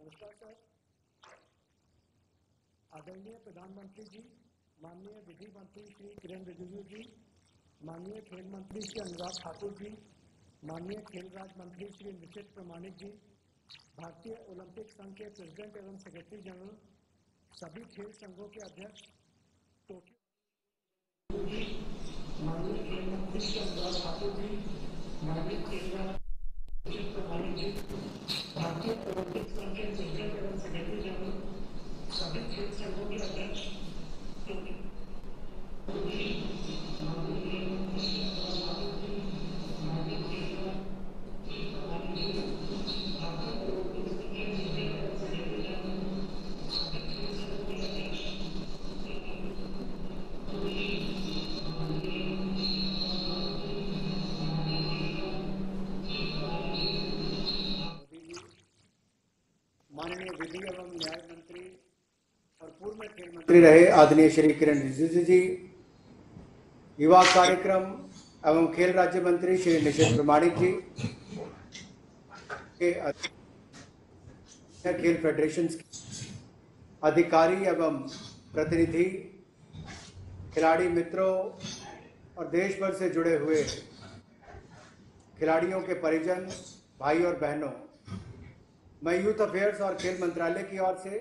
नमस्कार सर। आदरणीय प्रधानमंत्री जी, माननीय विधि मंत्री श्री किरण रिजिजू जी, माननीय खेल मंत्री श्री अनुराग ठाकुर जी, माननीय खेल राज्य मंत्री श्री निशित प्रमाणिक जी, भारतीय ओलंपिक संघ के प्रेसिडेंट एवं सेक्रेटरी जनरल, सभी खेल संघों के अध्यक्ष, माननीय खेल मंत्री श्री अनुराग ठाकुर जी, माननीय खेल राज्य निशित प्रमाणिक जी, भारतीय ओलंपिक संघ के प्रेसिडेंट एवं सेक्रेटरी जनरल, सभी खेल संघों के अध्यक्ष, माननीय विधि एवं न्याय मंत्री और पूर्व खेल मंत्री रहे आदरणीय श्री किरण रिजिजू जी, युवा कार्यक्रम एवं खेल राज्य मंत्री श्री निशित प्रमाणिक जी, खेल फेडरेशन अधिकारी एवं प्रतिनिधि, खिलाड़ी मित्रों और देश भर से जुड़े हुए खिलाड़ियों के परिजन, भाई और बहनों, मैं यूथ अफेयर्स और खेल मंत्रालय की ओर से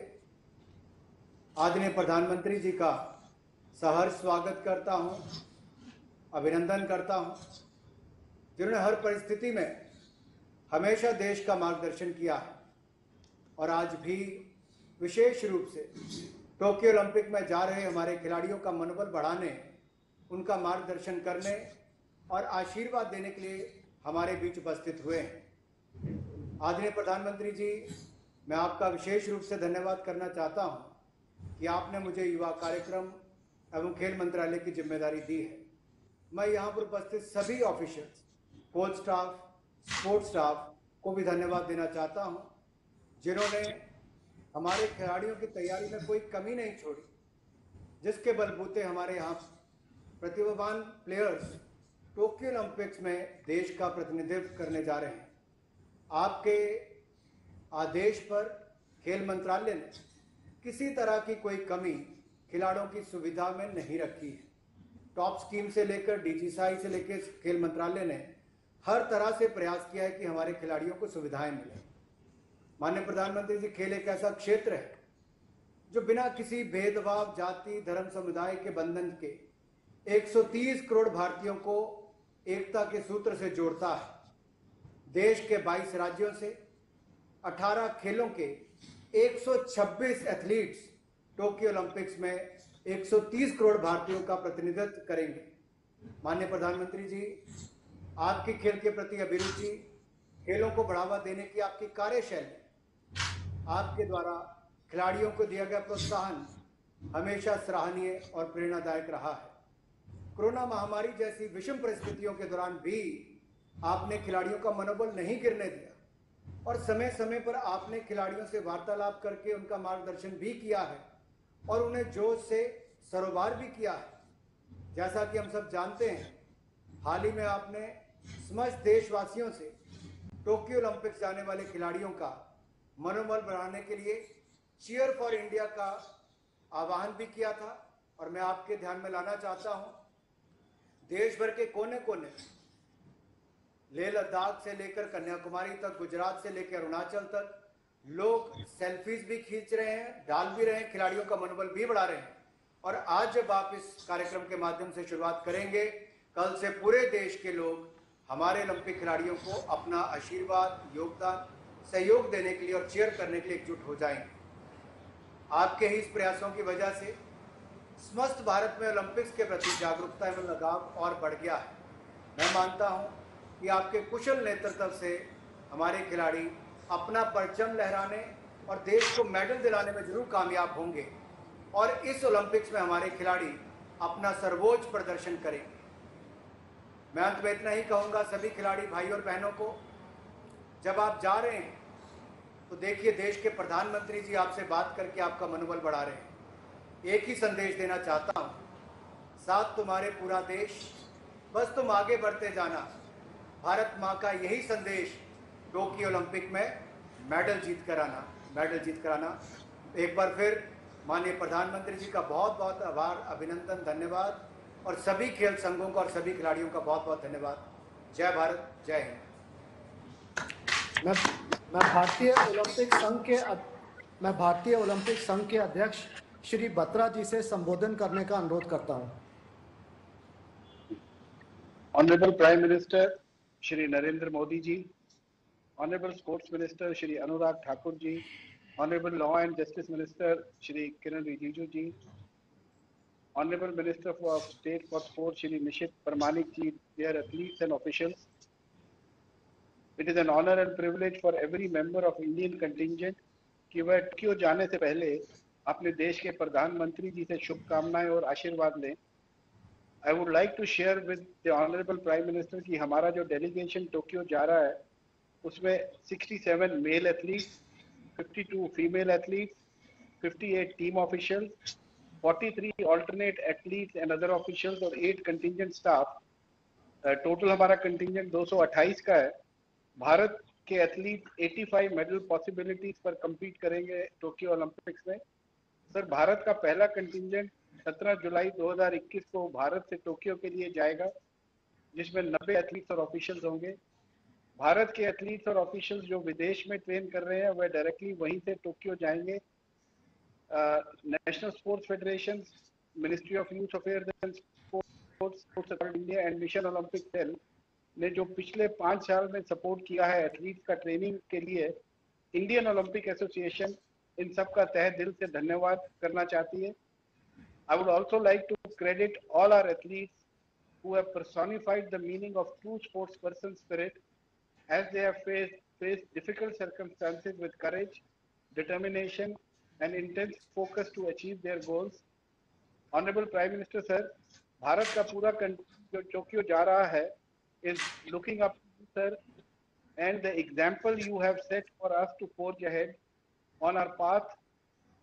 आदरणीय प्रधानमंत्री जी का सहर्ष स्वागत करता हूं, अभिनंदन करता हूं, जिन्होंने हर परिस्थिति में हमेशा देश का मार्गदर्शन किया है और आज भी विशेष रूप से टोक्यो ओलंपिक में जा रहे हमारे खिलाड़ियों का मनोबल बढ़ाने, उनका मार्गदर्शन करने और आशीर्वाद देने के लिए हमारे बीच उपस्थित हुए हैं। आदरणीय प्रधानमंत्री जी, मैं आपका विशेष रूप से धन्यवाद करना चाहता हूं कि आपने मुझे युवा कार्यक्रम एवं खेल मंत्रालय की जिम्मेदारी दी है। मैं यहाँ पर उपस्थित सभी officers, coach staff, sports staff को भी धन्यवाद देना चाहता हूं, जिन्होंने हमारे खिलाड़ियों की तैयारी में कोई कमी नहीं छोड़ी, जिसके बलबूते हमारे यहाँ प्रतिभावान प्लेयर्स टोक्यो ओलंपिक्स में देश का प्रतिनिधित्व करने जा रहे हैं। आपके आदेश पर खेल मंत्रालय ने किसी तरह की कोई कमी खिलाड़ियों की सुविधा में नहीं रखी है। टॉप स्कीम से लेकर डीजीसीआई से लेकर खेल मंत्रालय ने हर तरह से प्रयास किया है कि हमारे खिलाड़ियों को सुविधाएं मिले। माननीय प्रधानमंत्री जी, खेल एक ऐसा क्षेत्र है जो बिना किसी भेदभाव, जाति, धर्म, समुदाय के बंधन के 130 करोड़ भारतीयों को एकता के सूत्र से जोड़ता है। देश के 22 राज्यों से 18 खेलों के 126 एथलीट्स टोक्यो ओलंपिक्स में 130 करोड़ भारतीयों का प्रतिनिधित्व करेंगे। माननीय प्रधानमंत्री जी, आपकी खेल के प्रति अभिरुचि, खेलों को बढ़ावा देने की आपकी कार्यशैली, आपके द्वारा खिलाड़ियों को दिया गया प्रोत्साहन हमेशा सराहनीय और प्रेरणादायक रहा है। कोरोना महामारी जैसी विषम परिस्थितियों के दौरान भी आपने खिलाड़ियों का मनोबल नहीं गिरने दिया और समय समय पर आपने खिलाड़ियों से वार्तालाप करके उनका मार्गदर्शन भी किया है और उन्हें जोश से सरोबार भी किया है। जैसा कि हम सब जानते हैं, हाल ही में आपने समस्त देशवासियों से टोक्यो ओलंपिक्स जाने वाले खिलाड़ियों का मनोबल बढ़ाने के लिए चीयर फॉर इंडिया का आह्वान भी किया था और मैं आपके ध्यान में लाना चाहता हूं, देश भर के कोने कोने, लेह लद्दाख से लेकर कन्याकुमारी तक, गुजरात से लेकर अरुणाचल तक लोग सेल्फीज भी खींच रहे हैं, डाल भी रहे हैं, खिलाड़ियों का मनोबल भी बढ़ा रहे हैं। और आज जब आप इस कार्यक्रम के माध्यम से शुरुआत करेंगे, कल से पूरे देश के लोग हमारे ओलंपिक खिलाड़ियों को अपना आशीर्वाद, योगदान, सहयोग देने के लिए और चीयर करने के लिए एकजुट हो जाएंगे। आपके ही इस प्रयासों की वजह से समस्त भारत में ओलंपिक्स के प्रति जागरूकता एवं लगाव और बढ़ गया है। मैं मानता हूं कि आपके कुशल नेतृत्व से हमारे खिलाड़ी अपना परचम लहराने और देश को मेडल दिलाने में जरूर कामयाब होंगे और इस ओलंपिक्स में हमारे खिलाड़ी अपना सर्वोच्च प्रदर्शन करेंगे। मैं अंत में इतना ही कहूँगा सभी खिलाड़ी भाई और बहनों को, जब आप जा रहे हैं तो देखिए, देश के प्रधानमंत्री जी आपसे बात करके आपका मनोबल बढ़ा रहे हैं। एक ही संदेश देना चाहता हूँ, साथ तुम्हारे पूरा देश, बस तुम आगे बढ़ते जाना। भारत माँ का यही संदेश टोक्यो ओलंपिक में मेडल जीत कर आना। मेडल जीत कर आना। एक बार फिर माननीय प्रधानमंत्री जी का बहुत बहुत आभार, अभिनंदन, धन्यवाद, और सभी खेल संघों का और सभी खिलाड़ियों का बहुत बहुत धन्यवाद। जय भारत, जय हिंद। मैं भारतीय ओलंपिक संघ के अध्यक्ष श्री बत्रा जी से संबोधन करने का अनुरोध करता हूं। Honorable Prime Minister Shri Narendra Modi ji, Honorable Sports Minister Shri Anurag Thakur ji, Honorable Law and Justice Minister Shri Kiran Rijiju ji, Honorable Minister of State for Sport Shri Nishit Parmanik ji, dear athletes and officials, it is an honor and privilege for every member of Indian contingent कि वह Tokyo जाने से पहले अपने देश के प्रधानमंत्री जी से शुभकामनाएं और आशीर्वाद लें। I would like to share with the Honorable Prime Minister कि हमारा जो delegation टोक्यो जा रहा है उसमें 67 male athletes, 52 female athletes, 58 team officials, 43 alternate athletes and other officials और 8 contingent staff, total हमारा contingent 228 का है। भारत के एथलीट 85 मेडल पॉसिबिलिटीज पर compete करेंगे टोक्यो ओलंपिक्स में। सर, भारत का पहला कंटिंजेंट 17 जुलाई 2021 को भारत से टोक्यो के लिए जाएगा, जिसमें 90 एथलीट्स और ऑफिशियल्स होंगे। भारत के एथलीट्स और ऑफिशियल्स जो विदेश में ट्रेन कर रहे हैं वह डायरेक्टली वहीं से टोक्यो जाएंगे। National sports federation, ministry of youth affairs and sports India and mission Olympic cell ने जो पिछले 5 साल में सपोर्ट किया है एथलीट्स का ट्रेनिंग के लिए, इंडियन ओलंपिक एसोसिएशन इन सब का तहे दिल से धन्यवाद करना चाहती है। I would also like to credit all our athletes who have personified the meaning of true sports person spirit as they have faced difficult circumstances with courage, determination and intense focus to achieve their goals. Honorable Prime Minister sir, Bharat का पूरा जो Tokyo जा रहा है is looking up to you sir, and the example you have set for us to forge ahead on our path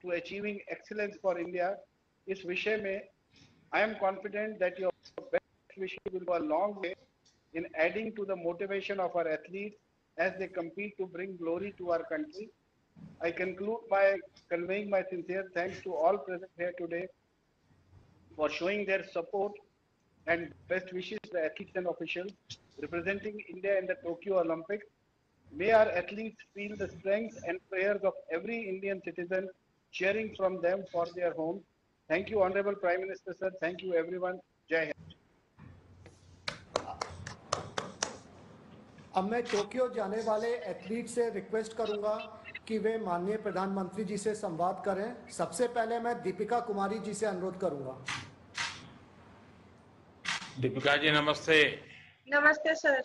to achieving excellence for India. इस विषय में I am confident that your best wishes will go a long way in adding to the motivation of our athletes as they compete to bring glory to our country. I conclude by conveying my sincere thanks to all present here today for showing their support and best wishes to the athletes and officials representing India in the Tokyo Olympics. May our athletes feel the strength and prayers of every Indian citizen cheering from them for their homes. Thank you, Honorable Prime Minister, sir. Thank you, everyone. Jai Hind. अब मैं Tokyo जाने वाले athlete से request करूंगा कि वे माननीय प्रधानमंत्री जी से संवाद करें। सबसे पहले मैं दीपिका कुमारी जी से अनुरोध करूंगा। दीपिका जी नमस्ते। नमस्ते सर।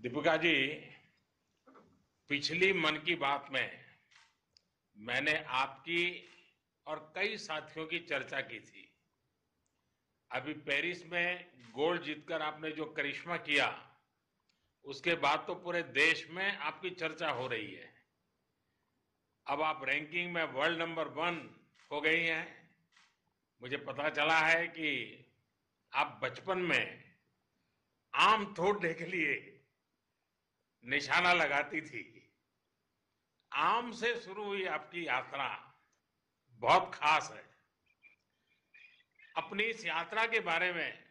दीपिका जी, पिछली मन की बात में मैंने आपकी और कई साथियों की चर्चा की थी। अभी पेरिस में गोल्ड जीतकर आपने जो करिश्मा किया, उसके बाद तो पूरे देश में आपकी चर्चा हो रही है। अब आप रैंकिंग में वर्ल्ड नंबर 1 हो गई हैं। मुझे पता चला है कि आप बचपन में आम तोड़ने के लिए निशाना लगाती थी। आम से शुरू हुई आपकी यात्रा बहुत खास है। अपनी इस यात्रा के बारे में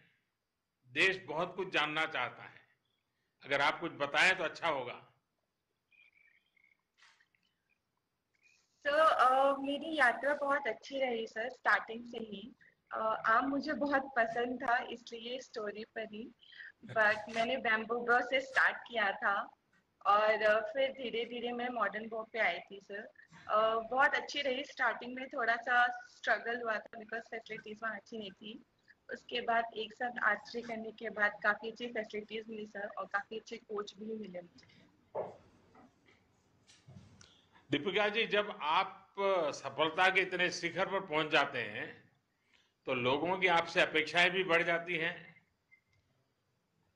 देश बहुत कुछ जानना चाहता है। अगर आप कुछ बताएं तो अच्छा होगा। मेरी यात्रा बहुत अच्छी रही सर, स्टार्टिंग से ही। आम मुझे बहुत पसंद था, इसलिए स्टोरी पर ही। बट मैंने बैम्बू ब्रो से स्टार्ट किया था और फिर धीरे धीरे मैं मॉडर्न बो पे आई थी सर। बहुत अच्छी रही। स्टार्टिंग में थोड़ा सा स्ट्रगल हुआ था बिकॉज फैसिलिटीज वहाँ अच्छी नहीं थी। उसके बाद एक साथ आर्चरी करने के बाद काफी अच्छी फैसिलिटीज मिली सर और काफी अच्छे कोच भी मिले मुझे। दीपिका जी, जब आप सफलता के इतने शिखर पर पहुंच जाते हैं तो लोगों की आपसे अपेक्षाएं भी बढ़ जाती हैं।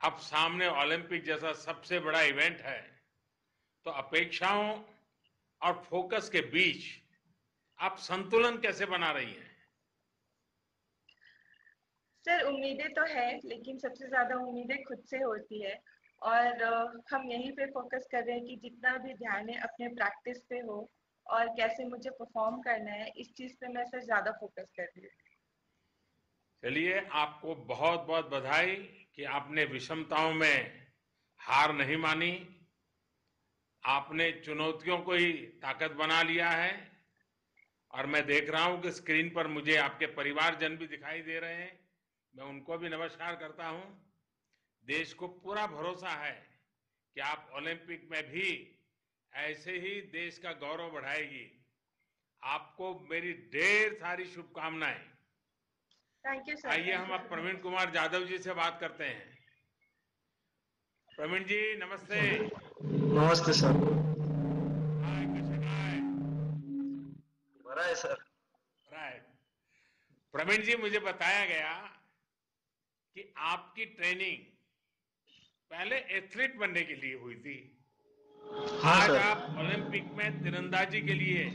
अब सामने ओलंपिक जैसा सबसे बड़ा इवेंट है, तो अपेक्षाओं और फोकस के बीच आप संतुलन कैसे बना रही हैं? सर, उम्मीदें तो है, लेकिन सबसे ज्यादा उम्मीदें खुद से होती है और हम यहीं पे फोकस कर रहे हैं कि जितना भी ध्यान है अपने प्रैक्टिस पे हो और कैसे मुझे परफॉर्म करना है, इस चीज पे मैं सर ज्यादा फोकस कर रही हूँ। चलिए, आपको बहुत बहुत बधाई कि आपने विषमताओं में हार नहीं मानी। आपने चुनौतियों को ही ताकत बना लिया है। और मैं देख रहा हूं कि स्क्रीन पर मुझे आपके परिवारजन भी दिखाई दे रहे हैं। मैं उनको भी नमस्कार करता हूं। देश को पूरा भरोसा है कि आप ओलंपिक में भी ऐसे ही देश का गौरव बढ़ाएगी। आपको मेरी ढेर सारी शुभकामनाएं। Thank you sir. आइए हम अब प्रवीण कुमार जाधव जी से बात करते हैं। प्रवीण जी नमस्ते। नमस्ते सर। हाय, कसे काय? बरा है सर। राइट। प्रवीण जी, मुझे बताया गया कि आपकी ट्रेनिंग पहले एथलीट बनने के लिए हुई थी। हाँ आज सर। आप ओलंपिक में तीरंदाजी के लिए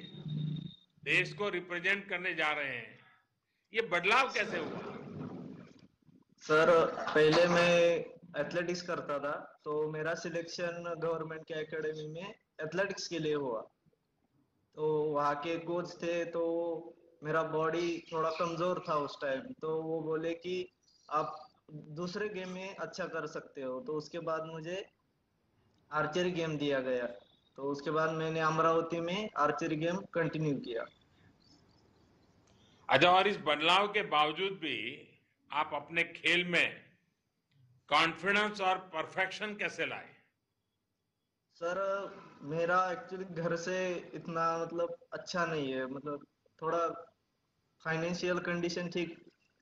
देश को रिप्रेजेंट करने जा रहे हैं। ये बदलाव कैसे हुआ? सर पहले मैं एथलेटिक्स करता था, तो मेरा सिलेक्शन गवर्नमेंट के एकेडमी में एथलेटिक्स के लिए हुआ। तो वहाँ के कोच थे, तो मेरा बॉडी थोड़ा कमजोर था उस टाइम, तो वो बोले कि आप दूसरे गेम में अच्छा कर सकते हो। तो उसके बाद मुझे आर्चरी गेम दिया गया, तो उसके बाद मैंने अमरावती में आर्चरी गेम कंटिन्यू किया। अच्छा, और इस बदलाव के बावजूद भी आप अपने खेल में कॉन्फिडेंस और परफेक्शन कैसे लाए? सर मेरा एक्चुअली घर से इतना मतलब अच्छा नहीं है, मतलब थोड़ा फाइनेंशियल कंडीशन ठीक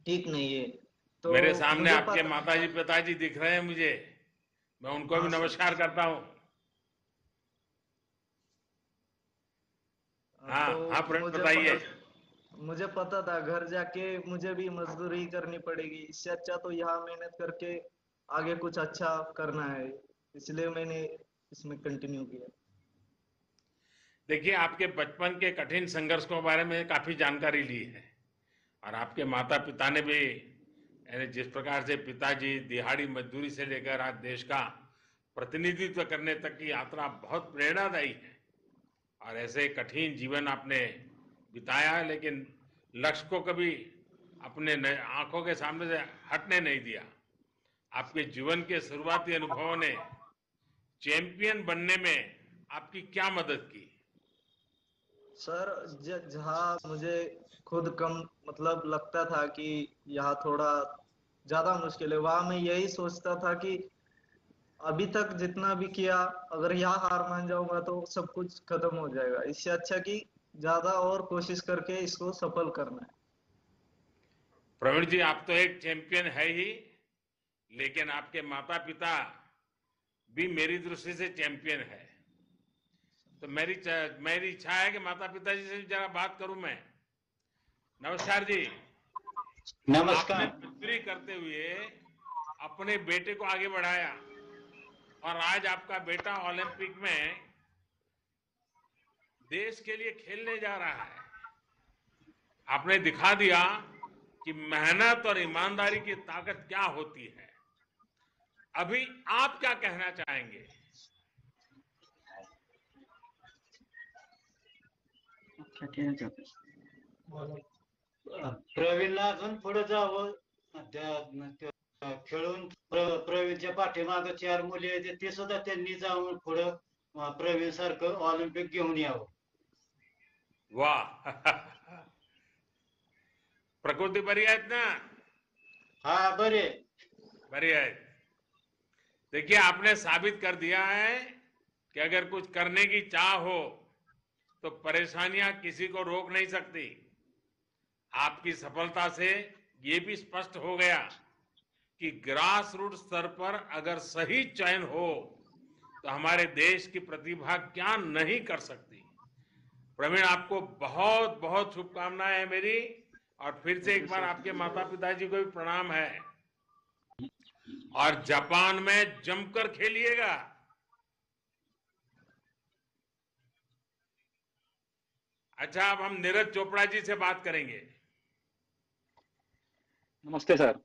ठीक नहीं है। तो मेरे सामने मुझे आपके पता। माताजी पिताजी दिख रहे हैं मुझे। मैं उनको भी हाँ सर। नमस्कार करता हूं। हाँ तो हाँ, प्रवीण बताइए। मुझे पता था घर जाके मुझे भी मजदूरी करनी पड़ेगी, इससे अच्छा तो यहाँ मेहनत करके आगे कुछ अच्छा करना है, इसलिए मैंने इसमें कंटिन्यू किया। देखिए, आपके बचपन के कठिन संघर्ष के बारे में काफी जानकारी ली है। और आपके माता पिता ने भी, यानी जिस प्रकार से पिताजी दिहाड़ी मजदूरी से लेकर आज देश का प्रतिनिधित्व करने तक की यात्रा बहुत प्रेरणादायी है। और ऐसे कठिन जीवन आपने बिताया है, लेकिन लक्ष्य को कभी अपने आंखों के सामने से हटने नहीं दिया। आपके जीवन के शुरुआती अनुभवों ने चैंपियन बनने में आपकी क्या मदद की? सर जहाँ मुझे खुद कम मतलब लगता था कि यहाँ थोड़ा ज्यादा मुश्किल है, वहां मैं यही सोचता था कि अभी तक जितना भी किया, अगर यहाँ हार मान जाऊंगा तो सब कुछ खत्म हो जाएगा। इससे अच्छा कि ज्यादा और कोशिश करके इसको सफल करना है। प्रवीण जी, आप तो एक चैंपियन है ही, लेकिन आपके माता पिता भी मेरी दृष्टि से चैंपियन है। तो मेरी इच्छा है कि माता पिता जी से जरा बात करूं मैं। नमस्कार जी। आपने नमस्कार। मजदूरी करते हुए अपने बेटे को आगे बढ़ाया और आज आपका बेटा ओलंपिक में देश के लिए खेलने जा रहा है। आपने दिखा दिया कि मेहनत और ईमानदारी की ताकत क्या होती है। अभी आप क्या कहना चाहेंगे? प्रवीणला अजून पुढे जावं. खेळून प्रवीणच्या पाठीमागे 4 मुली आहेत, ते सुद्धा त्यांनी जाऊन पुढे प्रवीण सारखं ऑलिम्पिक घेऊन यावं. वाह प्रकृती बरी आहेत ना? हा बरे. बरी है। देखिए, आपने साबित कर दिया है कि अगर कुछ करने की चाह हो तो परेशानियां किसी को रोक नहीं सकती। आपकी सफलता से ये भी स्पष्ट हो गया कि ग्रास रूट स्तर पर अगर सही चयन हो तो हमारे देश की प्रतिभा क्या नहीं कर सकती। प्रवीण, आपको बहुत बहुत शुभकामनाएं हैं मेरी। और फिर से एक बार आपके माता पिताजी को भी प्रणाम है। और जापान में जमकर खेलिएगा। अच्छा, अब हम नीरज चोपड़ा जी से बात करेंगे। नमस्ते सर।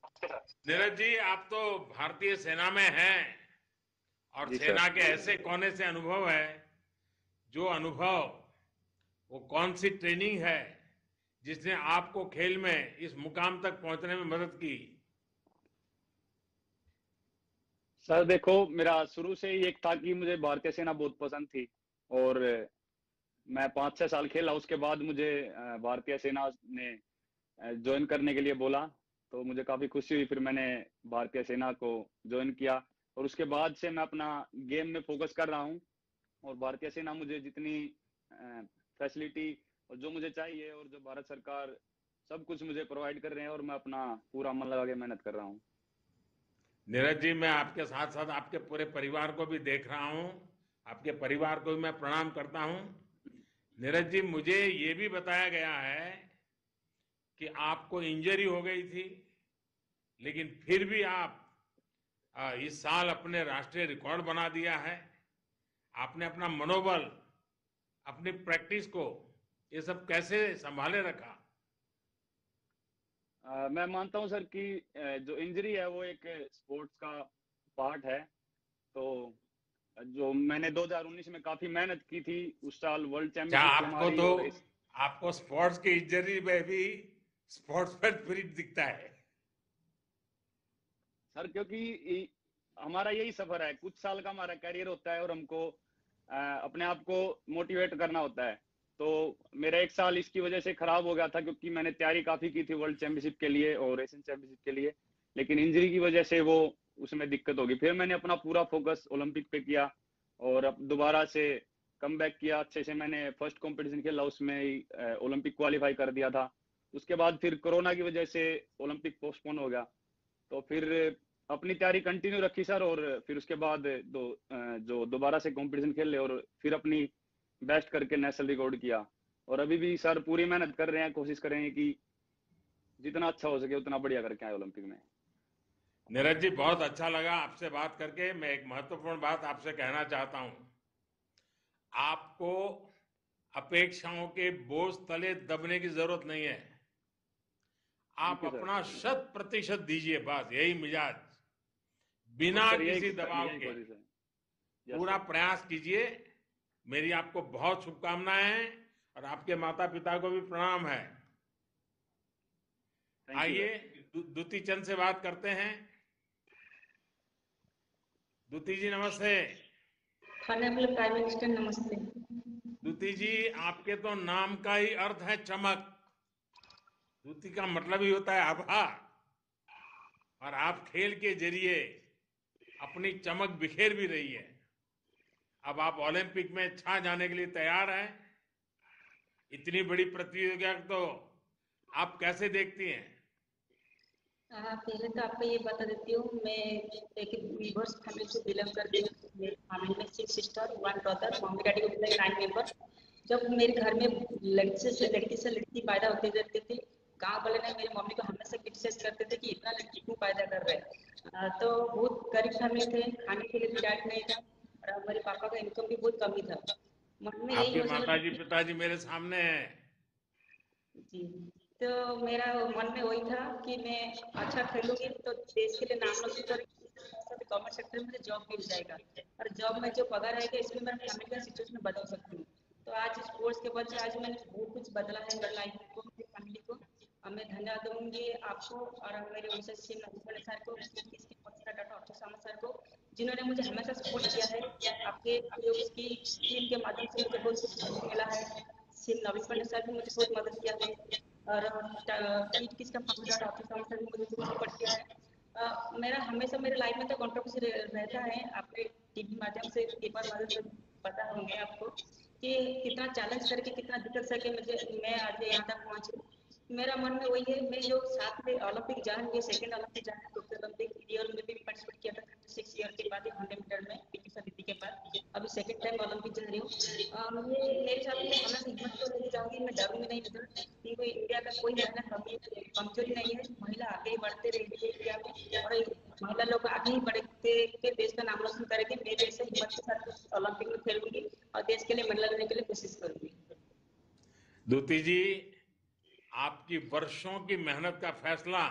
नीरज जी, आप तो भारतीय सेना में हैं और जी सर। सेना के ऐसे कोने से अनुभव है, जो अनुभव, वो कौन सी ट्रेनिंग है जिसने आपको खेल में इस मुकाम तक पहुंचने में मदद की? सर देखो, मेरा शुरू से ही एक था कि मुझे भारतीय सेना बहुत पसंद थी, और मैं 5-6 साल खेला। उसके बाद मुझे भारतीय सेना ने ज्वाइन करने के लिए बोला, तो मुझे काफी खुशी हुई। फिर मैंने भारतीय सेना को ज्वाइन किया, और उसके बाद से मैं अपना गेम में फोकस कर रहा हूँ। और भारतीय सेना मुझे जितनी फैसिलिटी और जो मुझे चाहिए, और जो भारत सरकार सब कुछ मुझे प्रोवाइड कर रहे हैं, और मैं अपना पूरा मन लगा के मेहनत कर रहा हूँ। नीरज जी, मैं आपके साथ साथ आपके पूरे परिवार को भी देख रहा हूं, आपके परिवार को भी मैं प्रणाम करता हूं। नीरज जी, मुझे ये भी बताया गया है कि आपको इंजरी हो गई थी, लेकिन फिर भी आप इस साल अपने राष्ट्रीय रिकॉर्ड बना दिया है। आपने अपना मनोबल, अपनी प्रैक्टिस को, ये सब कैसे संभाले रखा? मैं मानता हूं सर कि जो इंजरी है वो एक स्पोर्ट्स का पार्ट है। तो जो मैंने 2019 में काफी मेहनत की थी, उस साल वर्ल्ड क्या चैंपियनशिप थी आपको हमारी, तो, और इस आपको स्पोर्ट्स की इंजरी में भी स्पोर्ट्स मैन स्पिरिट दिखता है। सर क्योंकि हमारा यही सफर है, कुछ साल का हमारा करियर होता है, और हमको अपने आप को मोटिवेट करना होता है। तो मेरा एक साल इसकी वजह से खराब हो गया था, क्योंकि मैंने तैयारी काफी की थी वर्ल्ड चैंपियनशिप के लिए और एशियन चैंपियनशिप के लिए, लेकिन इंजरी की वजह से वो उसमें दिक्कत होगी। फिर मैंने अपना पूरा फोकस ओलंपिक पे किया, और अब दोबारा से कम बैक किया अच्छे से। मैंने फर्स्ट कंपटीशन खेला, उसमें ही ओलंपिक क्वालिफाई कर दिया था। उसके बाद फिर कोरोना की वजह से ओलंपिक पोस्टपोन हो गया, तो फिर अपनी तैयारी कंटिन्यू रखी सर, और फिर उसके बाद जो दोबारा से कंपटीशन खेले, और फिर अपनी बेस्ट करके नेशनल रिकॉर्ड किया। और अभी भी सर पूरी मेहनत कर रहे हैं, कोशिश कर रहे हैं कि जितना अच्छा हो सके उतना बढ़िया करके आए ओलंपिक में। नीरज जी, बहुत अच्छा लगा आपसे बात करके। मैं एक महत्वपूर्ण बात आपसे कहना चाहता हूं। आपको अपेक्षाओं के बोझ तले दबने की जरूरत नहीं है। आप थैंक यू सर। अपना 100% दीजिए, बस यही मिजाज, बस बिना सर किसी दबाव यही के कोशिश है। यस पूरा सर। प्रयास कीजिए। मेरी आपको बहुत शुभकामनाएं हैं, और आपके माता पिता को भी प्रणाम है। थैंक यू आइए सर। द्युति चंद से बात करते हैं। द्युति जी नमस्ते। ऑनरेबल प्राइम मिनिस्टर नमस्ते। द्युति जी, आपके तो नाम का ही अर्थ है चमक। द्युति का मतलब ही होता है आभार, और आप खेल के जरिए अपनी चमक बिखेर भी रही है। अब आप ओलंपिक में छा जाने के लिए तैयार हैं। इतनी बड़ी प्रतियोगिता तो आप कैसे देखती हैं? पहले तो आपको ये बता देती हूँ, मैं एक वीवर्स फैमिली से बिलोंग करती हूँ। मेरी फैमिली में 6 सिस्टर 1 ब्रदर, मम्मी डैडी को मिला 9 मेंबर। जब मेरे घर में लड़की से लड़की पैदा होते रहती थी, गांव वाले ने मेरी मम्मी को हमेशा क्रिटिसाइज करते थे कि इतना लड़की क्यों पैदा कर रहे हैं। तो बहुत गरीब फैमिली थे, खाने के लिए भी डाइट नहीं था, और मेरे पापा का इनकम भी बहुत कम ही था। मन में यही आपके हौसला माताजी पिताजी मेरे सामने हैं। जी, तो मेरा मन में वही था कि मैं अच्छा खेलूंगी तो देश के लिए नाम रोशन करूंगी, गवर्नमेंट सेक्टर में मुझे जॉब मिल जाएगा, और जॉब में जो पगार आएगा इसमें मेरा फैमिली का सिचुएशन बदल सकती हूँ। तो आज स्पोर्ट्स के वजह से आज मैंने बहुत कुछ बदला है मेरी लाइफ को, मेरी फैमिली को। और मैं धन्यवाद दूंगी आपको और मेरे उनसे सिंह नवीन सर को, डॉक्टर अक्षय सामंत सर को, जिन्होंने मुझे हमेशा सपोर्ट किया है। आपके जो उसकी टीम के माध्यम से मुझे बहुत कुछ मिला है। सिंह नवीन सर भी मुझे बहुत मदद किया है, और ईट किसका डॉक्टर अक्षय सामंत सर भी मुझे बहुत सपोर्ट किया है। मेरा हमेशा मेरे लाइफ में तो कंट्रोवर्सी रहता है। आपके टीवी माध्यम से पेपर माध्यम से पता होंगे आपको कि कितना चैलेंज करके कितना दिक्कत सके मुझे मैं आज यहाँ तक पहुँची। मेरा मन में वही है, मैं जो साथ में ओलंपिक जाऊँ, ये सेकंड ओलंपिक जाना, टोक्यो ओलंपिक ईयर में भी पार्टिसिपेट किया था 36 ईयर के बाद 100 मीटर में पीटी समिति के बाद। अभी सेकंड टाइम ओलंपिक जा रही हूँ। ये मेरे साथ में हमेशा हिम्मत तो लेके जाऊंगी, मैं डरूंगी नहीं इधर, क्योंकि इंडिया का कोई महिला कमजोरी नहीं है। महिला आगे ही बढ़ते रहेगी इंडिया में, और महिला लोग आगे ही बढ़ते के देश का नाम रोशन करेंगे। मैं भी ऐसे हिम्मत के साथ ओलंपिक में खेलूंगी और देश के लिए मेडल लेने के लिए कोशिश करूंगी। द्युति जी, आपकी वर्षों की मेहनत का फैसला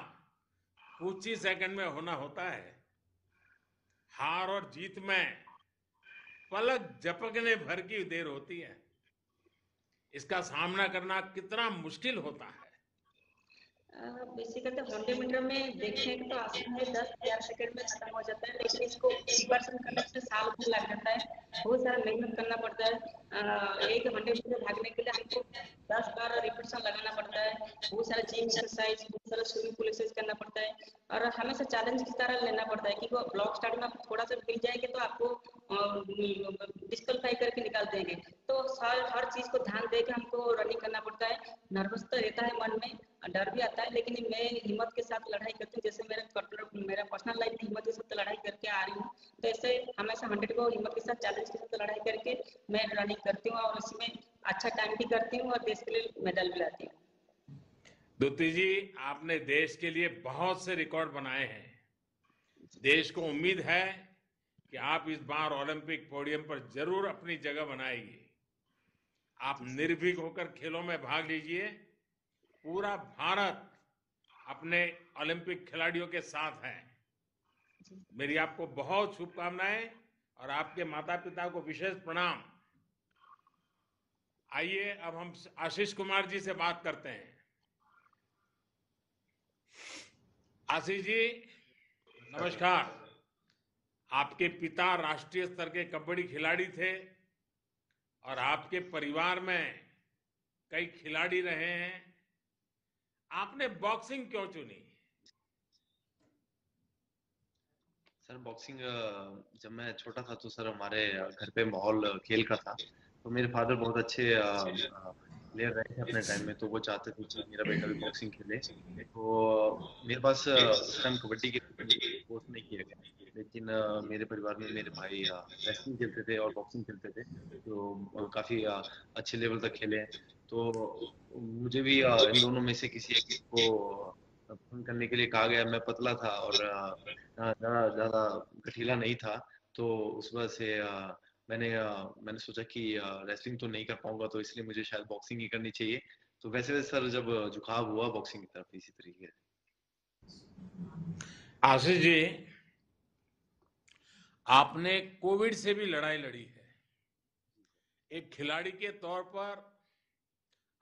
कुछ ही सेकंड में होना होता है। हार और जीत में पलक झपकने भर की देर होती है, इसका सामना करना कितना मुश्किल होता है। बेसिकली 100 मीटर में देखें तो आसान है, 10-11 सेकंड में खत्म हो जाता है, लेकिन इसको प्रिपरेशन करने में साल भर लग जाता है, बहुत सारा मेहनत करना पड़ता है। एक 100 मीटर भागने के लिए हमको 10 बार रिपीटेशन लगाना पड़ता है, बहुत सारा जिम एक्सरसाइज, बहुत सारा स्विमिंग पूल एक्सरसाइज करना पड़ता है, और हमेशा चैलेंज की तरह लेना पड़ता है कि वो ब्लॉक स्टार्ट में आप थोड़ा सा गिर जाएंगे तो आपको डिस्क्वालीफाई करके निकाल देंगे। तो हर चीज को ध्यान दे के हमको रनिंग करना पड़ता है। नर्वस तो रहता है मन में, डर भी आता है, लेकिन मैं हिम्मत के साथ लड़ाई करती हूँ। जैसे मेरा पर्सनल लाइफ में हिम्मत के साथ लड़ाई करके आ रही हूँ, तो ऐसे हमेशा 100 को हिम्मत के साथ, चैलेंज के साथ लड़ाई करके मैं रनिंग करती हूँ, और इसमें अच्छा टाइम भी करती हूँ और देश के लिए मेडल भी लाती हूँ। द्युति जी, आपने देश के लिए बहुत से रिकॉर्ड बनाए हैं। देश को उम्मीद है कि आप इस बार ओलंपिक पोडियम पर जरूर अपनी जगह बनाएंगे। आप निर्भीक होकर खेलों में भाग लीजिए। पूरा भारत अपने ओलंपिक खिलाड़ियों के साथ है। मेरी आपको बहुत शुभकामनाएं और आपके माता पिता को विशेष प्रणाम। आइए अब हम आशीष कुमार जी से बात करते हैं। आशीष जी, नमस्कार। आपके पिता राष्ट्रीय स्तर के कबड्डी खिलाड़ी थे और आपके परिवार में कई खिलाड़ी रहे हैं। आपने बॉक्सिंग क्यों चुनी? सर बॉक्सिंग जब मैं छोटा था तो सर हमारे घर पे माहौल खेल का था, तो मेरे फादर बहुत अच्छे प्लेयर रहे थे अपने टाइम में, तो वो चाहते थे कि मेरा बेटा भी बॉक्सिंग खेले। तो मेरे पास उस टाइम कबड्डी के कोर्स नहीं किया गया, लेकिन मेरे परिवार में मेरे भाई रेसलिंग खेलते थे और बॉक्सिंग खेलते थे, तो काफी अच्छे लेवल तक खेले हैं। तो मुझे भी इन दोनों में से किसी एक को पसंद करने के लिए कहा गया। मैं पतला था और ज्यादा ज्यादा गठीला नहीं था, तो उस वजह से मैंने सोचा कि रेसलिंग तो नहीं कर पाऊंगा, तो इसलिए मुझे शायद बॉक्सिंग ही करनी चाहिए। तो वैसे सर जब झुकाव हुआ बॉक्सिंग की तरफ इसी तरीके से। आशीष जी, आपने कोविड से भी लड़ाई लड़ी है। एक खिलाड़ी के तौर पर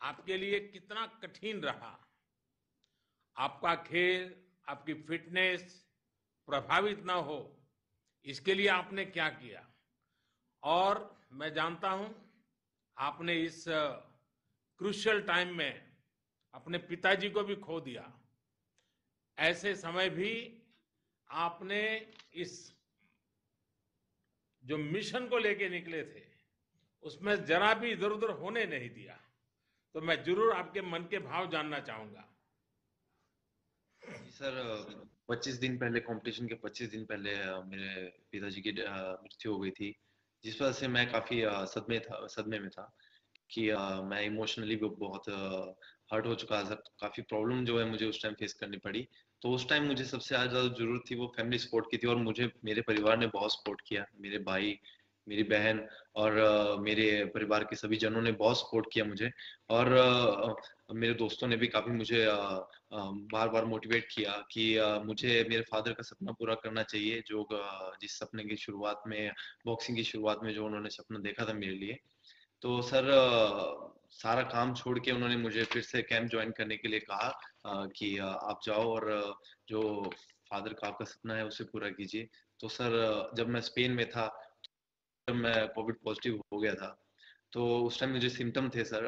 आपके लिए कितना कठिन रहा? आपका खेल, आपकी फिटनेस प्रभावित ना हो, इसके लिए आपने क्या किया? और मैं जानता हूं आपने इस क्रूशियल टाइम में अपने पिताजी को भी खो दिया। ऐसे समय भी आपने इस जो मिशन को लेके निकले थे उसमें जरा भी इधर उधर होने नहीं दिया। तो मैं जरूर आपके मन के भाव जानना चाहूंगा। सर 25 दिन पहले, कंपटीशन के 25 दिन पहले मेरे पिताजी की मृत्यु हो गई थी, जिस वजह से मैं काफी सदमे में था कि मैं इमोशनली भी बहुत हर्ट हो चुका था। काफी प्रॉब्लम जो है मुझे उस टाइम फेस करनी पड़ी। तो उस टाइम मुझे सबसे ज्यादा जरूरत थी वो फैमिली सपोर्ट की थी, और मुझे मेरे परिवार ने बहुत सपोर्ट किया। मेरे भाई, मेरी बहन और मेरे परिवार के सभी जनों ने बहुत सपोर्ट किया मुझे, और मेरे दोस्तों ने भी काफी मुझे बार बार मोटिवेट किया कि मुझे मेरे फादर का सपना पूरा करना चाहिए, जो जिस सपने की शुरुआत में, बॉक्सिंग की शुरुआत में जो उन्होंने सपना देखा था मेरे लिए। तो सर सारा काम छोड़ के उन्होंने मुझे फिर से कैंप ज्वाइन करने के लिए कहा कि आप जाओ और जो फादर का आपका सपना है उसे पूरा कीजिए। तो सर जब मैं स्पेन में था, जब मैं कोविड पॉजिटिव हो गया था, तो उस टाइम मुझे सिम्टम थे सर।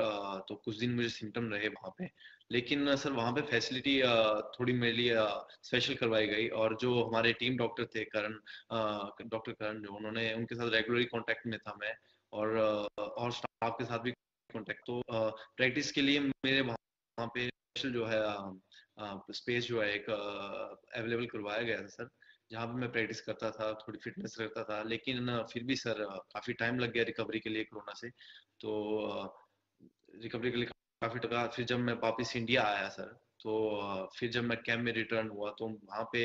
तो कुछ दिन मुझे सिम्टम रहे वहाँ पे, लेकिन सर वहाँ पे फैसिलिटी थोड़ी मेरे लिए स्पेशल करवाई गई, और जो हमारे टीम डॉक्टर थे डॉक्टर करण, जो उन्होंने, उनके साथ रेगुलरली कांटेक्ट में था मैं, और स्टाफ के साथ भी कांटेक्ट। तो प्रैक्टिस के लिए मेरे वहाँ पे स्पेशल जो है स्पेस जो है एक अवेलेबल करवाया गया था सर, जहाँ पे मैं प्रैक्टिस करता था, थोड़ी फिटनेस रखता था। लेकिन फिर भी सर काफी टाइम लग गया रिकवरी के लिए कोरोना से। तो रिकवरी के लिए काफी टका। फिर जब मैं वापस इंडिया आया सर, तो फिर जब मैं कैंप में रिटर्न हुआ, तो वहाँ पे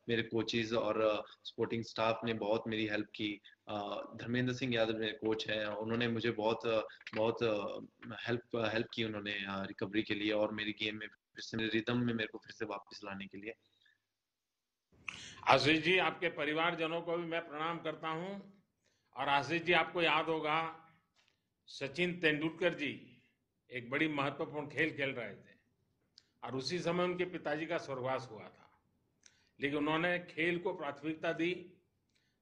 मेरे कोचेज और सपोर्टिंग स्टाफ ने बहुत मेरी हेल्प की। धर्मेंद्र सिंह यादव मेरे कोच हैं, उन्होंने मुझे बहुत बहुत हेल्प की उन्होंने रिकवरी के लिए, और मेरी गेम में फिर से, मेरे रिदम में मेरे को फिर से वापस लाने के लिए। आशीष जी, आपके परिवारजनों को भी मैं प्रणाम करता हूं, और आशीष जी, आपको याद होगा सचिन तेंदुलकर जी एक बड़ी महत्वपूर्ण खेल खेल रहे थे और उसी समय उनके पिताजी का स्वर्गवास हुआ था, लेकिन उन्होंने खेल को प्राथमिकता दी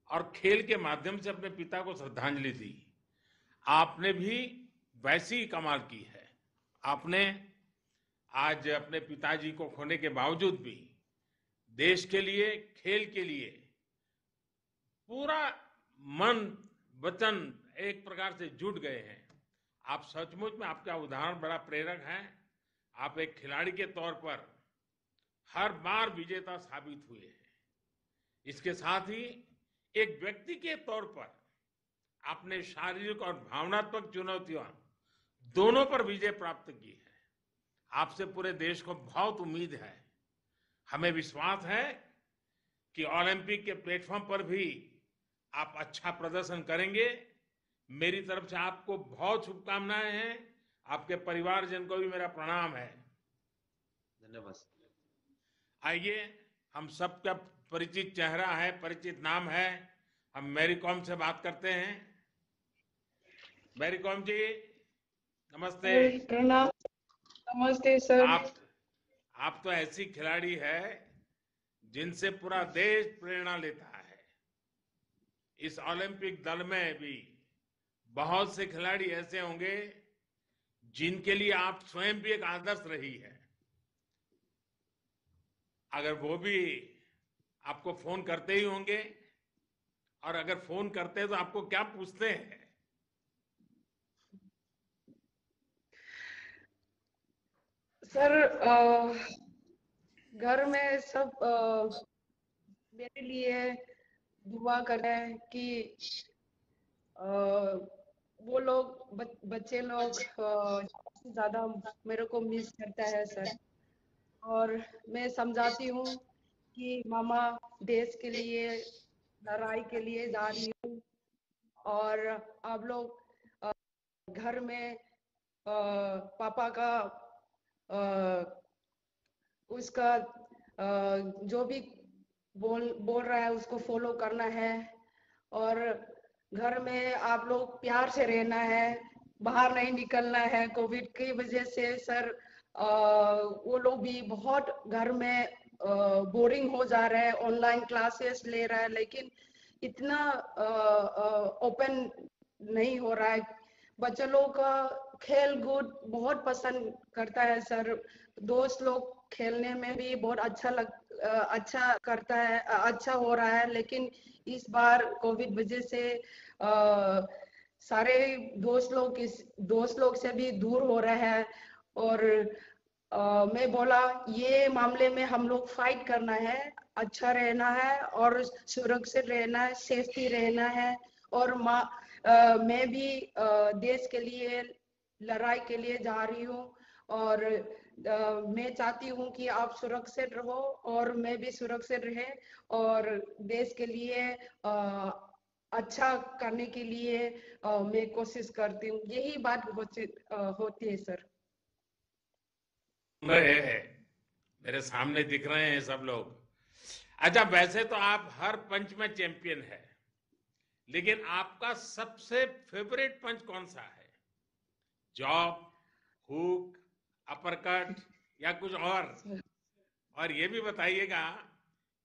और खेल के माध्यम से अपने पिता को श्रद्धांजलि दी। आपने भी वैसी ही कमाल की है। आपने आज अपने पिताजी को खोने के बावजूद भी देश के लिए, खेल के लिए पूरा मन वचन एक प्रकार से जुट गए हैं। आप सचमुच में, आपका उदाहरण बड़ा प्रेरक है। आप एक खिलाड़ी के तौर पर हर बार विजेता साबित हुए हैं। इसके साथ ही एक व्यक्ति के तौर पर आपने शारीरिक और भावनात्मक चुनौतियां दोनों पर विजय प्राप्त की है। आपसे पूरे देश को बहुत उम्मीद है। हमें विश्वास है कि ओलंपिक के प्लेटफॉर्म पर भी आप अच्छा प्रदर्शन करेंगे। मेरी तरफ से आपको बहुत शुभकामनाएं हैं। आपके परिवारजन को भी मेरा प्रणाम है। धन्यवाद। आइए, हम सबका परिचित चेहरा है, परिचित नाम है, हम मैरी कॉम से बात करते हैं। मैरी कॉम जी, नमस्ते। प्रणाम। नमस्ते सर। आप तो ऐसी खिलाड़ी है जिनसे पूरा देश प्रेरणा लेता है। इस ओलंपिक दल में भी बहुत से खिलाड़ी ऐसे होंगे जिनके लिए आप स्वयं भी एक आदर्श रही है। अगर वो भी आपको फोन करते ही होंगे, और अगर फोन करते हैं तो आपको क्या पूछते हैं? सर, घर में सब मेरे लिए दुआ कर रहे हैं कि वो लोग बच्चे लोग ज्यादा मेरे को मिस करता है सर। और मैं समझाती हूँ कि मामा देश के लिए, लड़ाई के लिए जा रही हूँ, और आप लोग घर में पापा का उसका जो भी बोल रहा है उसको फॉलो करना है, और घर में आप लोग प्यार से रहना है, बाहर नहीं निकलना है। कोविड की वजह से सर वो लोग भी बहुत घर में बोरिंग हो जा रहे हैं, ऑनलाइन क्लासेस ले रहा है, लेकिन इतना ओपन नहीं हो रहा है। बच्चे लोग का खेल कूद बहुत पसंद करता है सर। दोस्त लोग खेलने में भी बहुत अच्छा करता है, अच्छा हो रहा है, लेकिन इस बार कोविड वजह से सारे दोस्त लोग से भी दूर हो रहे हैं। और मैं बोला ये मामले में हम लोग फाइट करना है, अच्छा रहना है और सुरक्षित रहना है, सेफ्टी रहना है। और मैं भी देश के लिए, लड़ाई के लिए जा रही हूँ, और मैं चाहती हूँ कि आप सुरक्षित रहो और मैं भी सुरक्षित रहे, और देश के लिए अच्छा करने के लिए मैं कोशिश करती हूँ। यही बात होती है सर। मेरे सामने दिख रहे हैं सब लोग। अच्छा, वैसे तो आप हर पंच में चैंपियन है, लेकिन आपका सबसे फेवरेट पंच कौन सा है? जॉब, हुक, अपरकट या कुछ और ये भी बताइएगा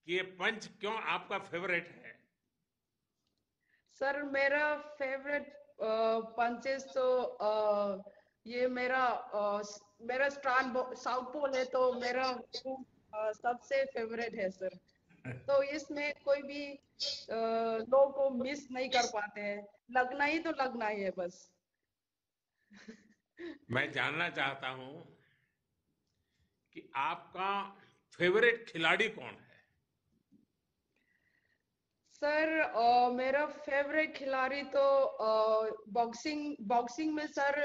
कि ये पंच क्यों आपका फेवरेट है? सर, मेरा फेवरेट पंचेस तो ये मेरा स्ट्रांग साउथ पोल है, तो मेरा सबसे फेवरेट है सर। तो इसमें कोई भी लोग को मिस नहीं कर पाते हैं, लगना ही तो लगना ही है बस। मैं जानना चाहता हूं कि आपका फेवरेट खिलाड़ी कौन है? सर, मेरा फेवरेट खिलाड़ी तो बॉक्सिंग में सर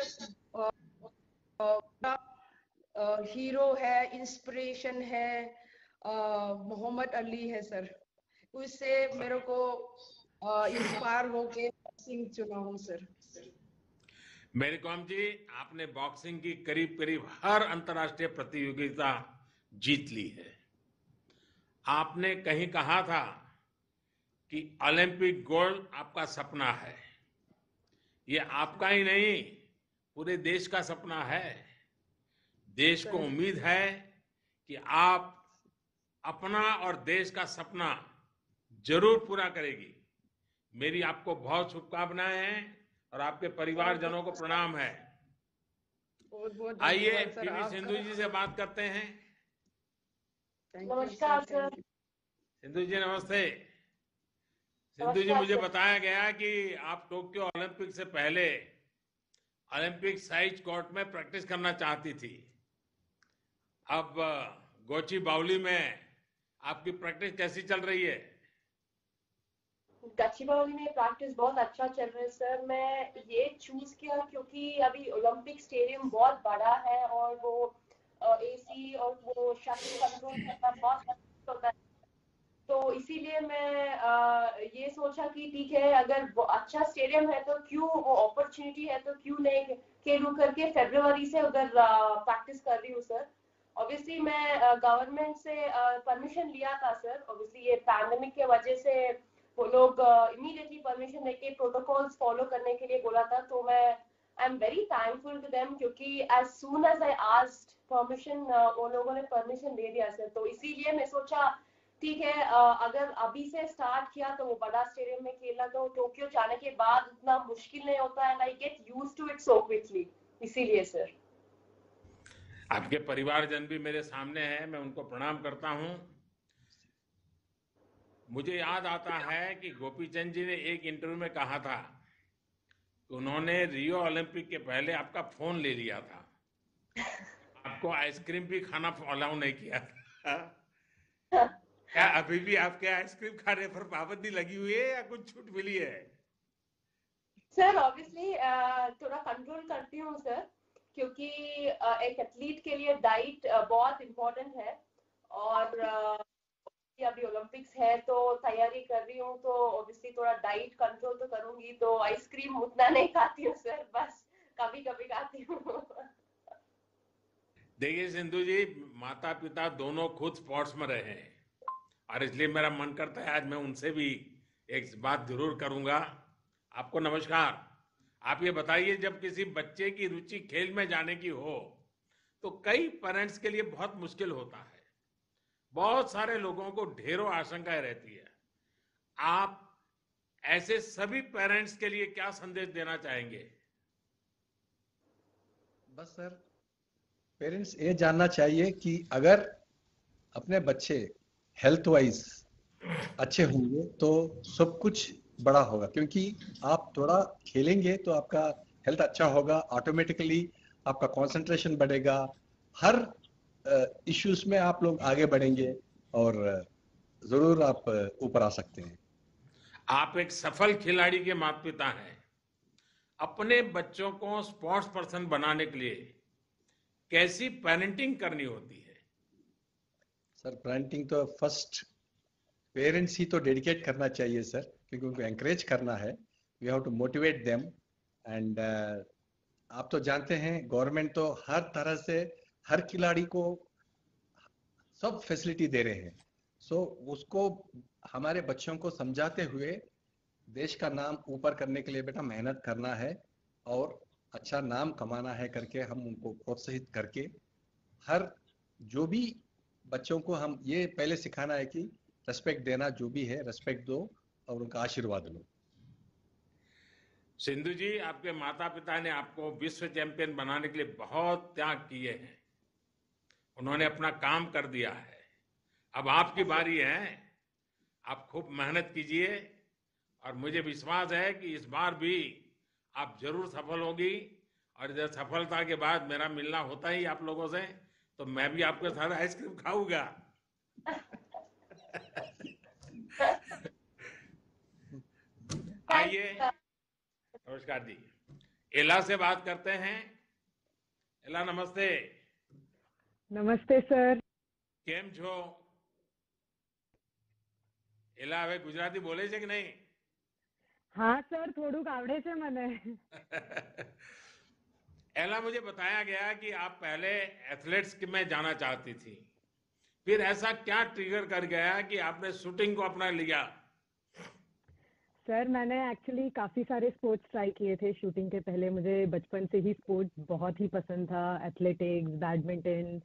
हीरो है, इंस्पिरेशन है, मोहम्मद अली है सर। उससे मेरे को इंस्पायर होके बॉक्सिंग चुना हूँ सर। मैरी कॉम जी, आपने बॉक्सिंग की करीब करीब हर अंतर्राष्ट्रीय प्रतियोगिता जीत ली है। आपने कहीं कहा था कि ओलंपिक गोल्ड आपका सपना है। ये आपका ही नहीं, पूरे देश का सपना है। देश को उम्मीद है कि आप अपना और देश का सपना जरूर पूरा करेगी। मेरी आपको बहुत शुभकामनाएं हैं और आपके परिवारजनों को प्रणाम है। बहुत बहुत आइए धन्यवाद सर पीवी आपका। सिंधु जी से बात करते हैं। नमस्कार सर। सिंधु जी नमस्ते। सिंधु जी, मुझे बताया गया कि आप टोक्यो ओलंपिक से पहले ओलंपिक साइज कोर्ट में प्रैक्टिस करना चाहती थी। अब गोची बाउली में आपकी प्रैक्टिस कैसी चल रही है? गच्चीबावली में प्रैक्टिस बहुत अच्छा चल रहा है सर। मैं ये चूज किया क्योंकि अभी ओलंपिक स्टेडियम बहुत बड़ा है और वो एसी और वो शटल कंट्रोल करना बहुत मुश्किल होता है। तो इसीलिए मैं ये सोचा कि ठीक है, अगर वो अच्छा स्टेडियम है तो क्यों, वो अपॉर्चुनिटी है तो क्यों नहीं खेलूं करके फरवरी से उधर प्रैक्टिस कर रही हूँ सर। ऑब्वियसली मैं गवर्नमेंट से परमिशन लिया था सर। ऑब्वियसली ये पैंडेमिक के वजह से वो लोग इमीडिएटली परमिशन देके प्रोटोकॉल्स फॉलो करने के लिए बोला था। तो मैं I am very thankful to them क्योंकि as soon as I asked permission वो लोगों ने परमिशन दे दिया सर। तो इसीलिए मैं सोचा ठीक है, अगर अभी से स्टार्ट किया तो वो बड़ा स्टेडियम में खेलना तो टोक्यो जाने के बाद उतना मुश्किल नहीं होता है। I get used to it so quickly, इसीलिए सर। आपके परिवारजन भी मेरे सामने हैं, मैं उनको प्रणाम करता हूं। मुझे याद आता है कि गोपीचंद जी ने एक इंटरव्यू में कहा था कि उन्होंने रियो ओलंपिक के पहले आपका फोन ले लिया था, आपको आइसक्रीम भी खाना अलाउ नहीं किया था। क्या अभी भी आपके आइसक्रीम खाने पर पाबंदी लगी हुई है या कुछ छूट मिली है? सर ऑब्वियसली थोड़ा कंट्रोल करती हूँ सर, क्योंकि एक एथलीट के लिए डाइट बहुत इम्पोर्टेंट है। और अभी ओलंपिक्स है तो तैयारी कर रही हूँ, तो ऑब्वियसली थोड़ा डाइट कंट्रोल तो करूंगी। तो आइसक्रीम उतना नहीं खाती हूँ सर, बस कभी कभी खाती हूँ। देखिए सिंधु जी, माता पिता दोनों खुद स्पोर्ट्स में रहे हैं और इसलिए मेरा मन करता है आज मैं उनसे भी एक बात जरूर करूंगा। आपको नमस्कार। आप ये बताइए, जब किसी बच्चे की रुचि खेल में जाने की हो तो कई पेरेंट्स के लिए बहुत मुश्किल होता है। बहुत सारे लोगों को ढेरों आशंकाएं रहती है। आप ऐसे सभी पेरेंट्स के लिए क्या संदेश देना चाहेंगे? बस सर, पेरेंट्स ये जानना चाहिए कि अगर अपने बच्चे हेल्थ वाइज अच्छे होंगे तो सब कुछ बड़ा होगा। क्योंकि आप थोड़ा खेलेंगे तो आपका हेल्थ अच्छा होगा, ऑटोमेटिकली आपका कंसंट्रेशन बढ़ेगा, हर इश्यूज में आप लोग आगे बढ़ेंगे और जरूर आप ऊपर आ सकते हैं। आप एक सफल खिलाड़ी के माता पिता हैं। अपने बच्चों को स्पोर्ट्स पर्सन बनाने के लिए कैसी पेरेंटिंग करनी होती है? सर पेरेंटिंग तो फर्स्ट पेरेंट्स ही तो डेडिकेट करना चाहिए सर, क्योंकि उनको एंकरेज करना है। We have to motivate them. And आप तो जानते हैं गवर्नमेंट तो हर तरह से हर खिलाड़ी को सब फैसिलिटी दे रहे हैं। सो उसको हमारे बच्चों को समझाते हुए देश का नाम ऊपर करने के लिए बेटा मेहनत करना है और अच्छा नाम कमाना है करके हम उनको प्रोत्साहित करके हर जो भी बच्चों को हम ये पहले सिखाना है कि रेस्पेक्ट देना, जो भी है रेस्पेक्ट दो और उनका आशीर्वाद लो। सिंधु जी, आपके माता पिता ने आपको विश्व चैंपियन बनाने के लिए बहुत त्याग किए हैं। उन्होंने अपना काम कर दिया है। अब आपकी बारी है। आप खूब मेहनत कीजिए और मुझे विश्वास है कि इस बार भी आप जरूर सफल होगी। और जब सफलता के बाद मेरा मिलना होता ही आप लोगों से, तो मैं भी आपके साथ आइसक्रीम खाऊंगा। आइए, नमस्कार जी। एला से बात करते हैं। एला नमस्ते। नमस्ते सर। કેમ છો? એલા હવે ગુજરાતી બોલે છે કે નહીં? हाँ सर, થોડુંક આવડે છે મને। एला, मुझे बताया गया कि आप पहले एथलेट्स में जाना चाहती थी, फिर ऐसा क्या ट्रिगर कर गया कि आपने शूटिंग को अपना लिया? सर मैंने एक्चुअली काफ़ी सारे स्पोर्ट्स ट्राई किए थे शूटिंग के पहले। मुझे बचपन से ही स्पोर्ट्स बहुत ही पसंद था। एथलेटिक्स, बैडमिंटन,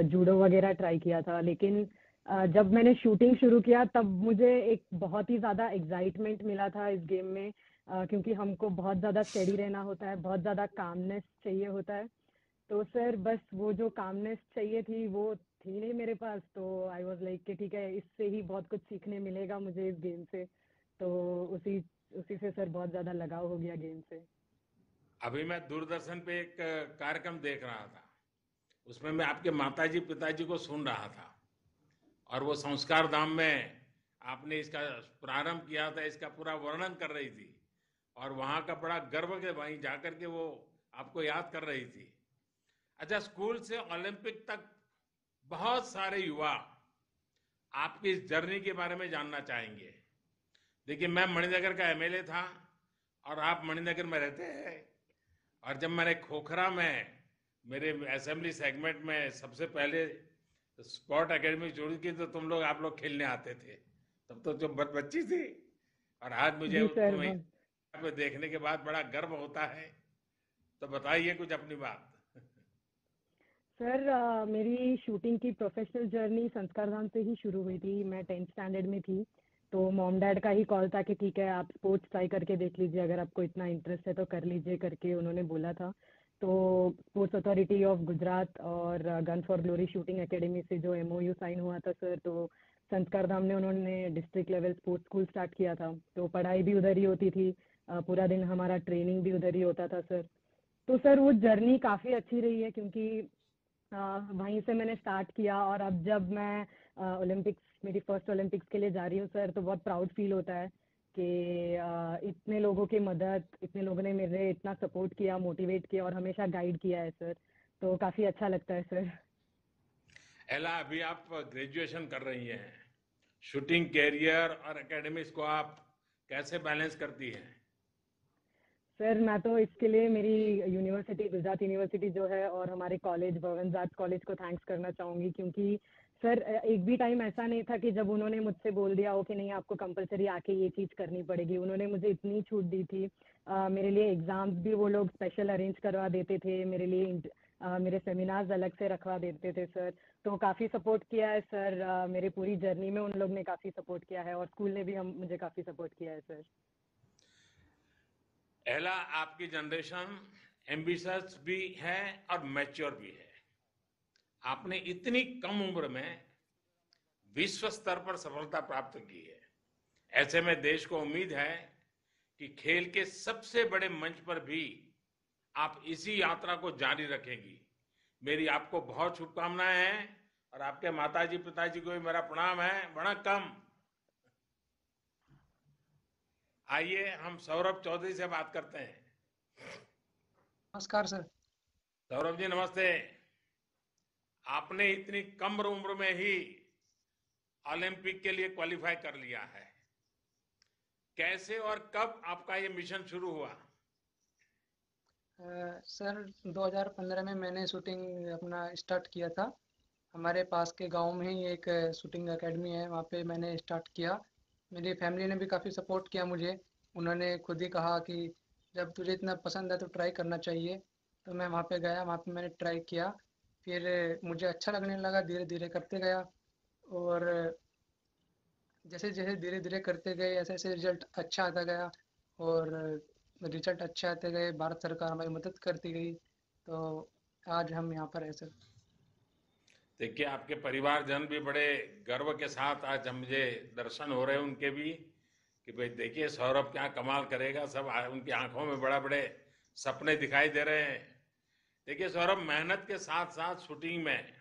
जूडो वगैरह ट्राई किया था। लेकिन जब मैंने शूटिंग शुरू किया तब मुझे एक बहुत ही ज़्यादा एक्साइटमेंट मिला था इस गेम में, क्योंकि हमको बहुत ज़्यादा स्टेडी रहना होता है, बहुत ज़्यादा कामनेस चाहिए होता है। तो सर बस वो जो कामनेस चाहिए थी वो थी नहीं मेरे पास। तो आई वाज लाइक कि ठीक है, इससे ही बहुत कुछ सीखने मिलेगा मुझे इस गेम से। तो उसी उसी से सर बहुत ज़्यादा लगाव हो गया गेम से। अभी मैं दूरदर्शन पे एक कार्यक्रम देख रहा था, उसमें मैं आपके माताजी पिताजी को सुन रहा था, और वो संस्कार धाम में आपने इसका प्रारंभ किया था, इसका पूरा वर्णन कर रही थी, और वहाँ का बड़ा गर्व के वहीं जाकर के वो आपको याद कर रही थी। अच्छा, स्कूल से ओलंपिक तक बहुत सारे युवा आपकी इस जर्नी के बारे में जानना चाहेंगे। देखिए, मैं मणिनगर का एमएलए था और आप मणिनगर में रहते हैं, और जब मैंने खोखरा में मेरे असेंबली सेगमेंट में सबसे पहले स्पोर्ट एकेडमी शुरू की तो तुम लोग आप लोग खेलने आते थे, तब तो जो बच्ची थी, और आज मुझे जी सर, तुम्हें पे देखने के बाद बड़ा गर्व होता है। तो बताइए कुछ अपनी बात। सर मेरी शूटिंग की प्रोफेशनल जर्नी संस्कार धाम से ही शुरू हुई थी। मैं 10th स्टैंडर्ड में थी, तो मॉम डैड का ही कॉल था कि ठीक है आप स्पोर्ट्स ट्राई करके देख लीजिए, अगर आपको इतना इंटरेस्ट है तो कर लीजिए करके उन्होंने बोला था। तो स्पोर्ट्स अथॉरिटी ऑफ गुजरात और gun for glory shooting academy से जो MOU साइन हुआ था सर, तो संस्कार धाम ने उन्होंने district level sports school start किया था। तो पढ़ाई भी उधर ही होती थी, पूरा दिन हमारा ट्रेनिंग भी उधर ही होता था सर। तो सर वो जर्नी काफ़ी अच्छी रही है, क्योंकि वहीं से मैंने स्टार्ट किया, और अब जब मैं ओलंपिक्स, मेरी फर्स्ट ओलंपिक्स के लिए जा रही हूँ सर, तो बहुत प्राउड फील होता है कि इतने लोगों की मदद, इतने लोगों ने मेरे इतना सपोर्ट किया, मोटिवेट किया और हमेशा गाइड किया है सर। तो काफ़ी अच्छा लगता है सर। एला, अभी आप ग्रेजुएशन कर रही हैं, शूटिंग कैरियर और एकेडमिक्स को आप कैसे बैलेंस करती हैं? सर मैं तो इसके लिए मेरी यूनिवर्सिटी, गुजरात यूनिवर्सिटी जो है, और हमारे कॉलेज भवन आर्ट्स कॉलेज को थैंक्स करना चाहूँगी, क्योंकि सर एक भी टाइम ऐसा नहीं था कि जब उन्होंने मुझसे बोल दिया हो कि नहीं आपको कंपलसरी आके ये चीज़ करनी पड़ेगी। उन्होंने मुझे इतनी छूट दी थी। मेरे लिए एग्ज़ाम्स भी वो लोग स्पेशल अरेंज करवा देते थे, मेरे लिए मेरे सेमिनार्स अलग से रखवा देते थे सर। तो काफ़ी सपोर्ट किया है सर, मेरी पूरी जर्नी में उन लोग ने काफ़ी सपोर्ट किया है, और स्कूल ने भी मुझे काफ़ी सपोर्ट किया है सर। एला, आपकी जनरेशन एम्बिशियस भी है और मैच्योर भी है। आपने इतनी कम उम्र में विश्व स्तर पर सफलता प्राप्त की है। ऐसे में देश को उम्मीद है कि खेल के सबसे बड़े मंच पर भी आप इसी यात्रा को जारी रखेंगी। मेरी आपको बहुत शुभकामनाएं हैं, और आपके माताजी पिताजी को भी मेरा प्रणाम है। वणक्कम। आइए हम सौरभ चौधरी से बात करते हैं। नमस्कार सर। सौरभ जी नमस्ते। आपने इतनी कम उम्र में ही ओलंपिक के लिए क्वालिफाई कर लिया है, कैसे और कब आपका ये मिशन शुरू हुआ? सर 2015 में मैंने शूटिंग अपना स्टार्ट किया था। हमारे पास के गांव में ही एक शूटिंग एकेडमी है, वहाँ पे मैंने स्टार्ट किया। मेरी फैमिली ने भी काफ़ी सपोर्ट किया मुझे। उन्होंने खुद ही कहा कि जब तुझे इतना पसंद है तो ट्राई करना चाहिए। तो मैं वहाँ पे गया, वहाँ पे मैंने ट्राई किया, फिर मुझे अच्छा लगने लगा, धीरे धीरे करते गया, और जैसे जैसे धीरे धीरे करते गए ऐसे ऐसे रिजल्ट अच्छा आता गया, और रिजल्ट अच्छे आते गए, भारत सरकार हमारी मदद करती गई, तो आज हम यहाँ पर हैं सर। देखिए, आपके परिवारजन भी बड़े गर्व के साथ आज मुझे दर्शन हो रहे हैं उनके भी, कि भाई देखिए सौरभ क्या कमाल करेगा। सब उनकी आंखों में बड़ा बड़े सपने दिखाई दे रहे हैं। देखिए सौरभ, मेहनत के साथ साथ शूटिंग में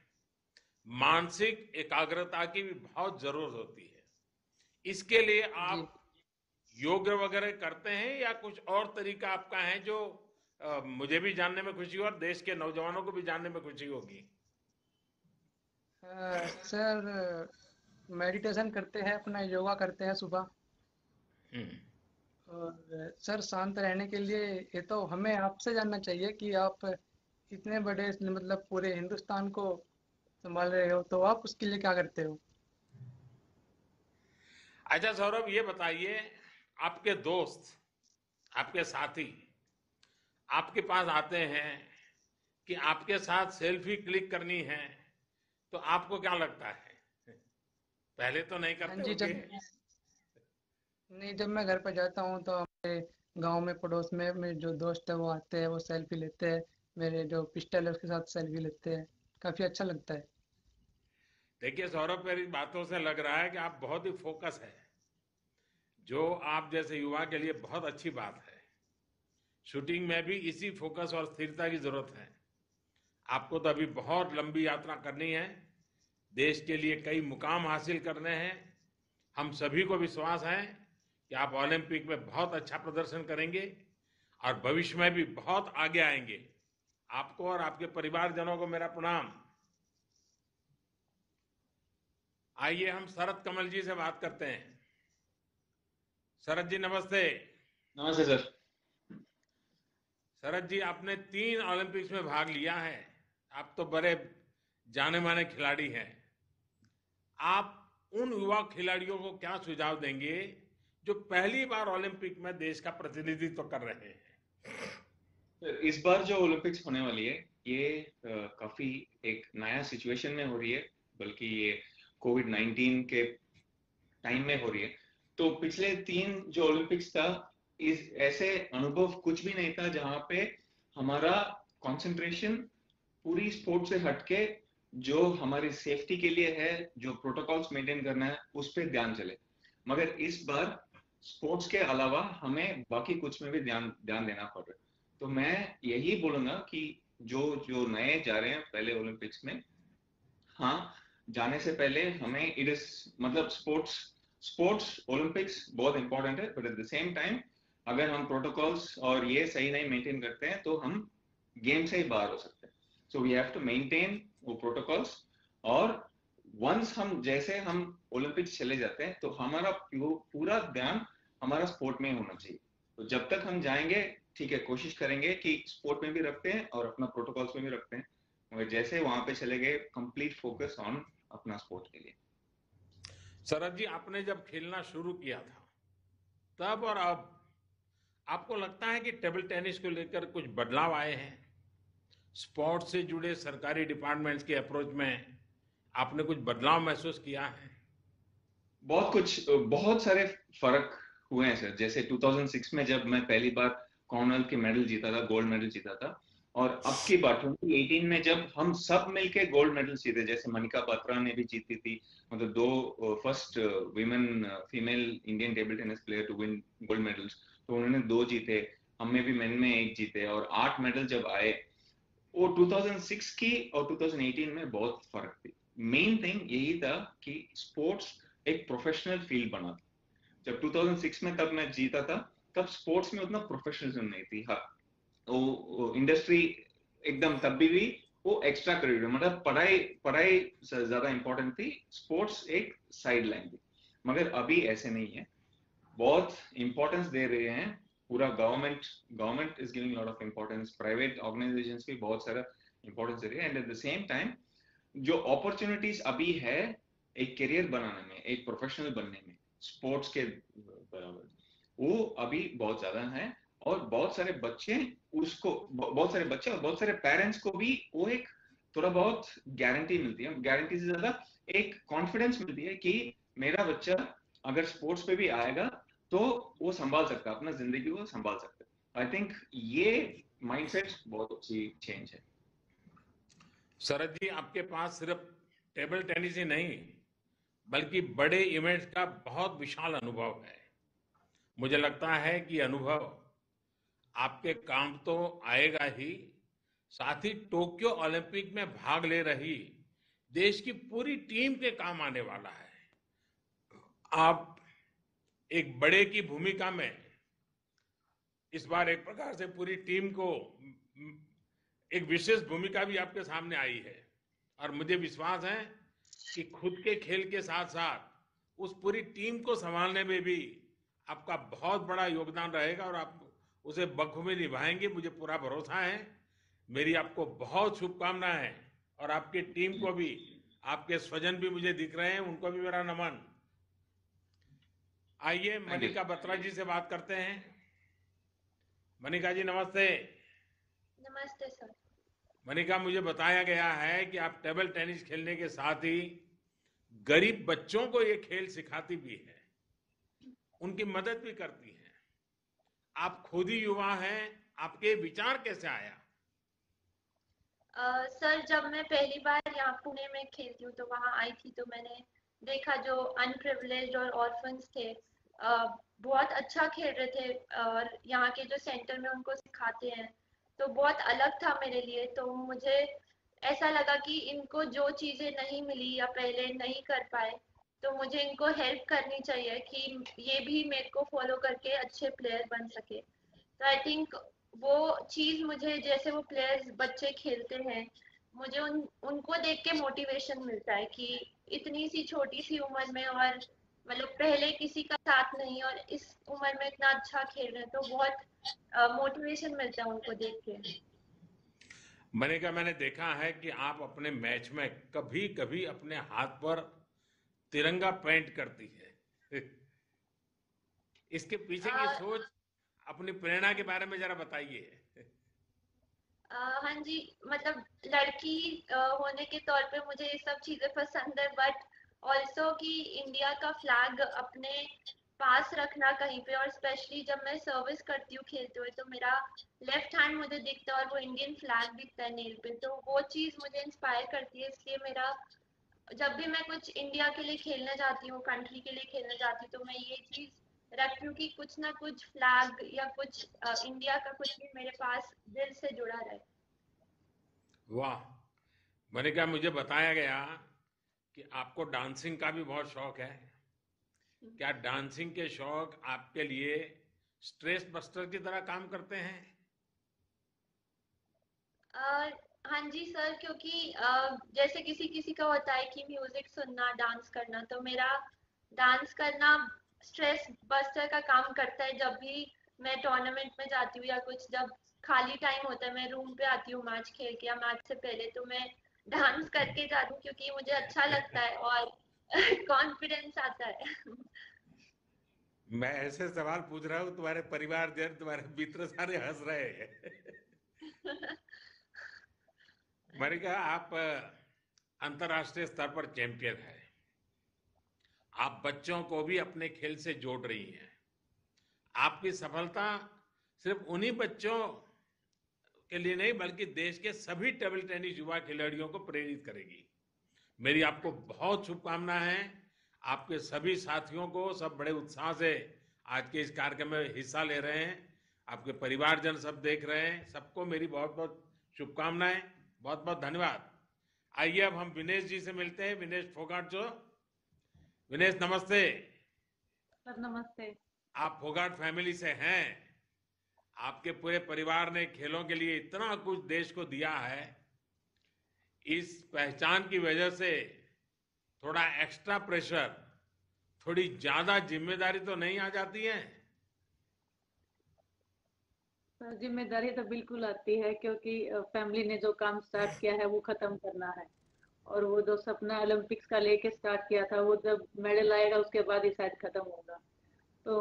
मानसिक एकाग्रता की भी बहुत जरूरत होती है। इसके लिए आप योग वगैरह करते हैं या कुछ और तरीका आपका है जो मुझे भी जानने में खुशी हो और देश के नौजवानों को भी जानने में खुशी होगी? सर मेडिटेशन करते हैं, अपना योगा करते हैं सुबह। और सर शांत रहने के लिए ये तो हमें आपसे जानना चाहिए कि आप इतने बड़े मतलब पूरे हिंदुस्तान को संभाल रहे हो, तो आप उसके लिए क्या करते हो? अच्छा सौरभ, ये बताइए, आपके दोस्त, आपके साथी आपके पास आते हैं कि आपके साथ सेल्फी क्लिक करनी है, तो आपको क्या लगता है? पहले तो नहीं हाँ करते जी, होंगे। जब मैं घर पर जाता हूँ तो हमारे गांव में पड़ोस में मेरे जो दोस्त है वो आते हैं, वो सेल्फी लेते हैं, मेरे जो पिस्टल है उसके साथ सेल्फी लेते हैं, काफी अच्छा लगता है। देखिए सौरभ, मेरी बातों से लग रहा है कि आप बहुत ही फोकस है, जो आप जैसे युवा के लिए बहुत अच्छी बात है। शूटिंग में भी इसी फोकस और स्थिरता की जरूरत है। आपको तो अभी बहुत लंबी यात्रा करनी है, देश के लिए कई मुकाम हासिल करने हैं। हम सभी को विश्वास है कि आप ओलंपिक में बहुत अच्छा प्रदर्शन करेंगे और भविष्य में भी बहुत आगे आएंगे। आपको और आपके परिवारजनों को मेरा प्रणाम। आइए हम शरद कमल जी से बात करते हैं। शरद जी नमस्ते। नमस्ते सर। शरद जी, आपने 3 ओलंपिक्स में भाग लिया है, आप तो बड़े जाने माने खिलाड़ी हैं। आप उन युवा खिलाड़ियों को क्या सुझाव देंगे जो पहली बार ओलंपिक में देश का प्रतिनिधित्व कर रहे हैं? इस बार जो ओलंपिक्स होने वाली है ये काफी एक नया सिचुएशन में हो रही है, बल्कि ये कोविड-19 के टाइम में हो रही है। तो पिछले 3 जो ओलंपिक्स था, इस ऐसे अनुभव कुछ भी नहीं था जहां पे हमारा कंसंट्रेशन पूरी स्पोर्ट से हटके जो हमारी सेफ्टी के लिए है, जो प्रोटोकॉल्स मेंटेन करना है, उस पर ध्यान चले। मगर इस बार स्पोर्ट्स के अलावा हमें बाकी कुछ में भी ध्यान देना पड़ रहा है। तो मैं यही बोलूंगा कि जो जो नए जा रहे हैं पहले ओलंपिक्स में, हाँ, जाने से पहले हमें इट इज मतलब स्पोर्ट्स ओलंपिक्स बहुत इंपॉर्टेंट है, but at the same time अगर हम प्रोटोकॉल्स और ये सही नहीं मेंटेन करते हैं तो हम गेम से ही बाहर हो सकते हैं। So we have to maintain वो प्रोटोकॉल्स, और वंस जैसे हम ओलंपिक्स चले जाते हैं तो हमारा पूरा ध्यान हमारा स्पोर्ट में होना चाहिए। तो जब तक हम जाएंगे, ठीक है, कोशिश करेंगे कि स्पोर्ट में भी रखते हैं और अपना प्रोटोकॉल्स में भी रखते हैं, मगर जैसे वहां पे चले गए, कंप्लीट फोकस ऑन अपना स्पोर्ट के लिए। शरद जी, आपने जब खेलना शुरू किया था तब और अब आपको लगता है कि टेबल टेनिस को लेकर कुछ बदलाव आए हैं? स्पोर्ट्स से जुड़े सरकारी डिपार्टमेंट्स के अप्रोच में आपने कुछ बदलाव महसूस किया है? बहुत सारे फर्क हुए हैं सर। जैसे 2006 में जब मैं पहली बार कॉमनवेल्थ के मेडल जीता था, गोल्ड मेडल जीता था, और अब की बार 2018 में जब हम सब मिलके गोल्ड मेडल जीते, जैसे मनिका बात्रा ने भी जीती थी, मतलब 2 first women female Indian table tennis player to win gold medals, तो उन्होंने 2 जीते, हमें भी मेन में 1 जीते, और 8 मेडल जब आए, वो 2006 की और 2018 में बहुत फर्क थी। मेन थिंग यही था कि स्पोर्ट्स एक प्रोफेशनल फील्ड बना था। जब 2006 में तब मैं जीता था, तब स्पोर्ट्स में उतना प्रोफेशनलिज्म नहीं थी। हाँ, वो इंडस्ट्री एकदम तब भी वो एक्स्ट्रा करिकुलर, मतलब पढ़ाई ज्यादा इंपॉर्टेंट थी, स्पोर्ट्स एक साइड लाइन थी। मगर अभी ऐसे नहीं है, बहुत इंपॉर्टेंस दे रहे हैं। पूरा government is giving lot of importance, private organisations भी बहुत सारा इंपॉर्टेंस दे रहे हैं, and at the same time जो अपॉर्चुनिटीज अभी है एक करियर बनाने में, एक प्रोफेशनल बनने में स्पोर्ट्स के बराबर, वो अभी बहुत ज्यादा है। और बहुत सारे बच्चे और बहुत सारे पेरेंट्स को भी वो एक थोड़ा बहुत गारंटी मिलती है, गारंटी से ज्यादा एक कॉन्फिडेंस मिलती है कि मेरा बच्चा अगर स्पोर्ट्स पे भी आएगा तो वो संभाल सकता है, अपना जिंदगी को संभाल सकता है। आई थिंक ये माइंडसेट बहुत अच्छी चेंज है। शरद जी, आपके पास सिर्फ टेबल टेनिस ही नहीं बल्कि बड़े इवेंट्स का बहुत विशाल अनुभव है। मुझे लगता है कि अनुभव आपके काम तो आएगा ही, साथ ही टोक्यो ओलंपिक में भाग ले रही देश की पूरी टीम के काम आने वाला है। आप एक बड़े की भूमिका में इस बार एक प्रकार से पूरी टीम को, एक विशेष भूमिका भी आपके सामने आई है, और मुझे विश्वास है कि खुद के खेल के साथ साथ उस पूरी टीम को संभालने में भी आपका बहुत बड़ा योगदान रहेगा और आप उसे बखूबी निभाएंगे, मुझे पूरा भरोसा है। मेरी आपको बहुत शुभकामनाएं हैं, और आपकी टीम को भी, आपके स्वजन भी मुझे दिख रहे हैं, उनको भी मेरा नमन। आइए मनिका बत्रा जी से बात करते हैं। मनिका जी नमस्ते। नमस्ते सर। मनिका, मुझे बताया गया है कि आप टेबल टेनिस खेलने के साथ ही गरीब बच्चों को ये खेल सिखाती भी है, उनकी मदद भी करती हैं। आप खुद ही युवा हैं, आपके विचार कैसे आया? सर, जब मैं पहली बार यहाँ पुणे में खेलती हूँ तो वहाँ आई थी, तो मैंने देखा जो अनप्रिविलेज्ड और ऑर्फन्स थे बहुत अच्छा खेल रहे थे, और यहाँ के जो सेंटर में उनको सिखाते हैं तो बहुत अलग था मेरे लिए। तो मुझे ऐसा लगा कि इनको जो चीज़ें नहीं मिली या पहले नहीं कर पाए, तो मुझे इनको हेल्प करनी चाहिए कि ये भी मेरे को फॉलो करके अच्छे प्लेयर बन सके। तो आई थिंक वो चीज़ मुझे, जैसे वो प्लेयर्स बच्चे खेलते हैं, मुझे उनको देख के मोटिवेशन मिलता है कि इतनी सी छोटी सी उम्र में, और मतलब पहले किसी का साथ नहीं और इस उम्र में इतना अच्छा खेल रहे हैं, तो बहुत मोटिवेशन मिलता है उनको देख के। मैंने देखा है कि आप अपने मैच में कभी कभी अपने हाथ पर तिरंगा पेंट करती है। इसके पीछे की सोच, अपनी प्रेरणा के बारे में जरा बताइए। हाँ जी, मतलब लड़की होने के तौर पे मुझे ये सब चीज़ें पसंद है, बट ऑल्सो कि इंडिया का फ्लैग अपने पास रखना कहीं पे, और स्पेशली जब मैं सर्विस करती हूँ खेलते हुए तो मेरा लेफ्ट हैंड मुझे दिखता है और वो इंडियन फ्लैग दिखता है नेल पे, तो वो चीज़ मुझे इंस्पायर करती है। इसलिए मेरा, जब भी मैं कुछ इंडिया के लिए खेलने जाती हूँ, कंट्री के लिए खेलने जाती हूँ, तो मैं ये चीज़ रखती हूँ कि कुछ ना कुछ फ्लैग या कुछ इंडिया का कुछ भी मेरे पास दिल से जुड़ा रहे। वाह मनिका, मुझे बताया गया कि आपको डांसिंग का भी बहुत शौक है। क्या डांसिंग के शौक आपके लिए स्ट्रेस बस्टर की तरह काम करते हैं? हाँ जी सर, क्योंकि जैसे किसी किसी का होता है कि म्यूजिक सुनना, डांस करना, तो मेरा डांस करना स्ट्रेस बस्टर का काम करता है। जब भी मैं टूर्नामेंट में जाती हूँ या कुछ, जब खाली टाइम होता है, मैं रूम पे आती हूँ मैच खेल के या मैच से पहले, तो मैं डांस करके जाती हूँ क्योंकि मुझे अच्छा लगता है और कॉन्फिडेंस आता है। मैं ऐसे सवाल पूछ रहा हूँ, तुम्हारे परिवार जन, तुम्हारे मित्र सारे हंस रहे हैं। मनिका, आप अंतर्राष्ट्रीय स्तर पर चैंपियन हैं। आप बच्चों को भी अपने खेल से जोड़ रही हैं। आपकी सफलता सिर्फ उन्हीं बच्चों के लिए नहीं, बल्कि देश के सभी टेबल टेनिस युवा खिलाड़ियों को प्रेरित करेगी। मेरी आपको बहुत शुभकामनाएं हैं। आपके सभी साथियों को, सब बड़े उत्साह से आज के इस कार्यक्रम में हिस्सा ले रहे हैं। आपके परिवारजन सब देख रहे हैं। सबको मेरी बहुत बहुत शुभकामनाएं, बहुत बहुत धन्यवाद। आइए अब हम विनेश जी से मिलते हैं। विनेश फोगाट जो। विनेश नमस्ते। सर नमस्ते। आप फोगाट फैमिली से हैं। आपके पूरे परिवार ने खेलों के लिए इतना कुछ देश को दिया है। इस पहचान की वजह से थोड़ा एक्स्ट्रा प्रेशर, थोड़ी ज्यादा जिम्मेदारी तो नहीं आ जाती है? सर जिम्मेदारी तो बिल्कुल आती है, क्योंकि फैमिली ने जो काम स्टार्ट किया है वो खत्म करना है, और वो जो सपना ओलंपिक्स का लेके स्टार्ट किया था वो जब मेडल आएगा उसके बाद ही शायद खत्म होगा। तो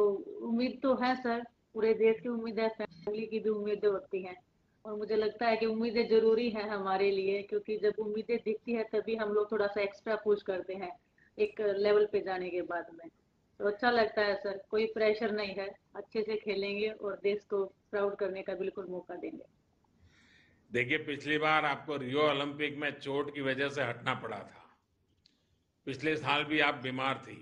उम्मीद तो है सर, पूरे देश की उम्मीद है, फैमिली की भी उम्मीदें होती हैं, और मुझे लगता है कि उम्मीदें जरूरी हैं हमारे लिए, क्योंकि जब उम्मीदें दिखती है तभी हम लोग थोड़ा सा एक्स्ट्रा पुश करते हैं एक लेवल पे जाने के बाद में। तो अच्छा लगता है सर, कोई प्रेशर नहीं है, अच्छे से खेलेंगे और देश को प्राउड करने का बिल्कुल मौका देंगे। देखिए, पिछली बार आपको रियो ओलंपिक में चोट की वजह से हटना पड़ा था। पिछले साल भी आप बीमार थी।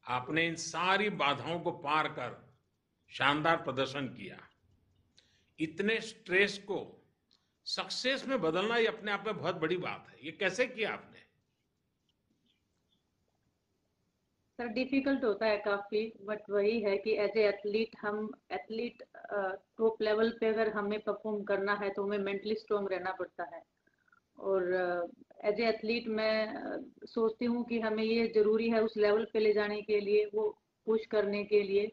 आपने इन सारी बाधाओं को पार कर शानदार प्रदर्शन किया। इतने स्ट्रेस को सक्सेस में बदलना ये अपने आप में बहुत बड़ी बात है। ये कैसे किया आपने? सर डिफिकल्ट होता है काफी, बट वही है कि एज ए एथलीट, हम एथलीट टॉप लेवल पे अगर हमें परफॉर्म करना है तो हमें मेंटली स्ट्रांग रहना पड़ता है। और एज ए एथलीट मैं सोचती हूँ कि हमें ये जरूरी है उस लेवल पे ले जाने के लिए, वो पुश करने के लिए।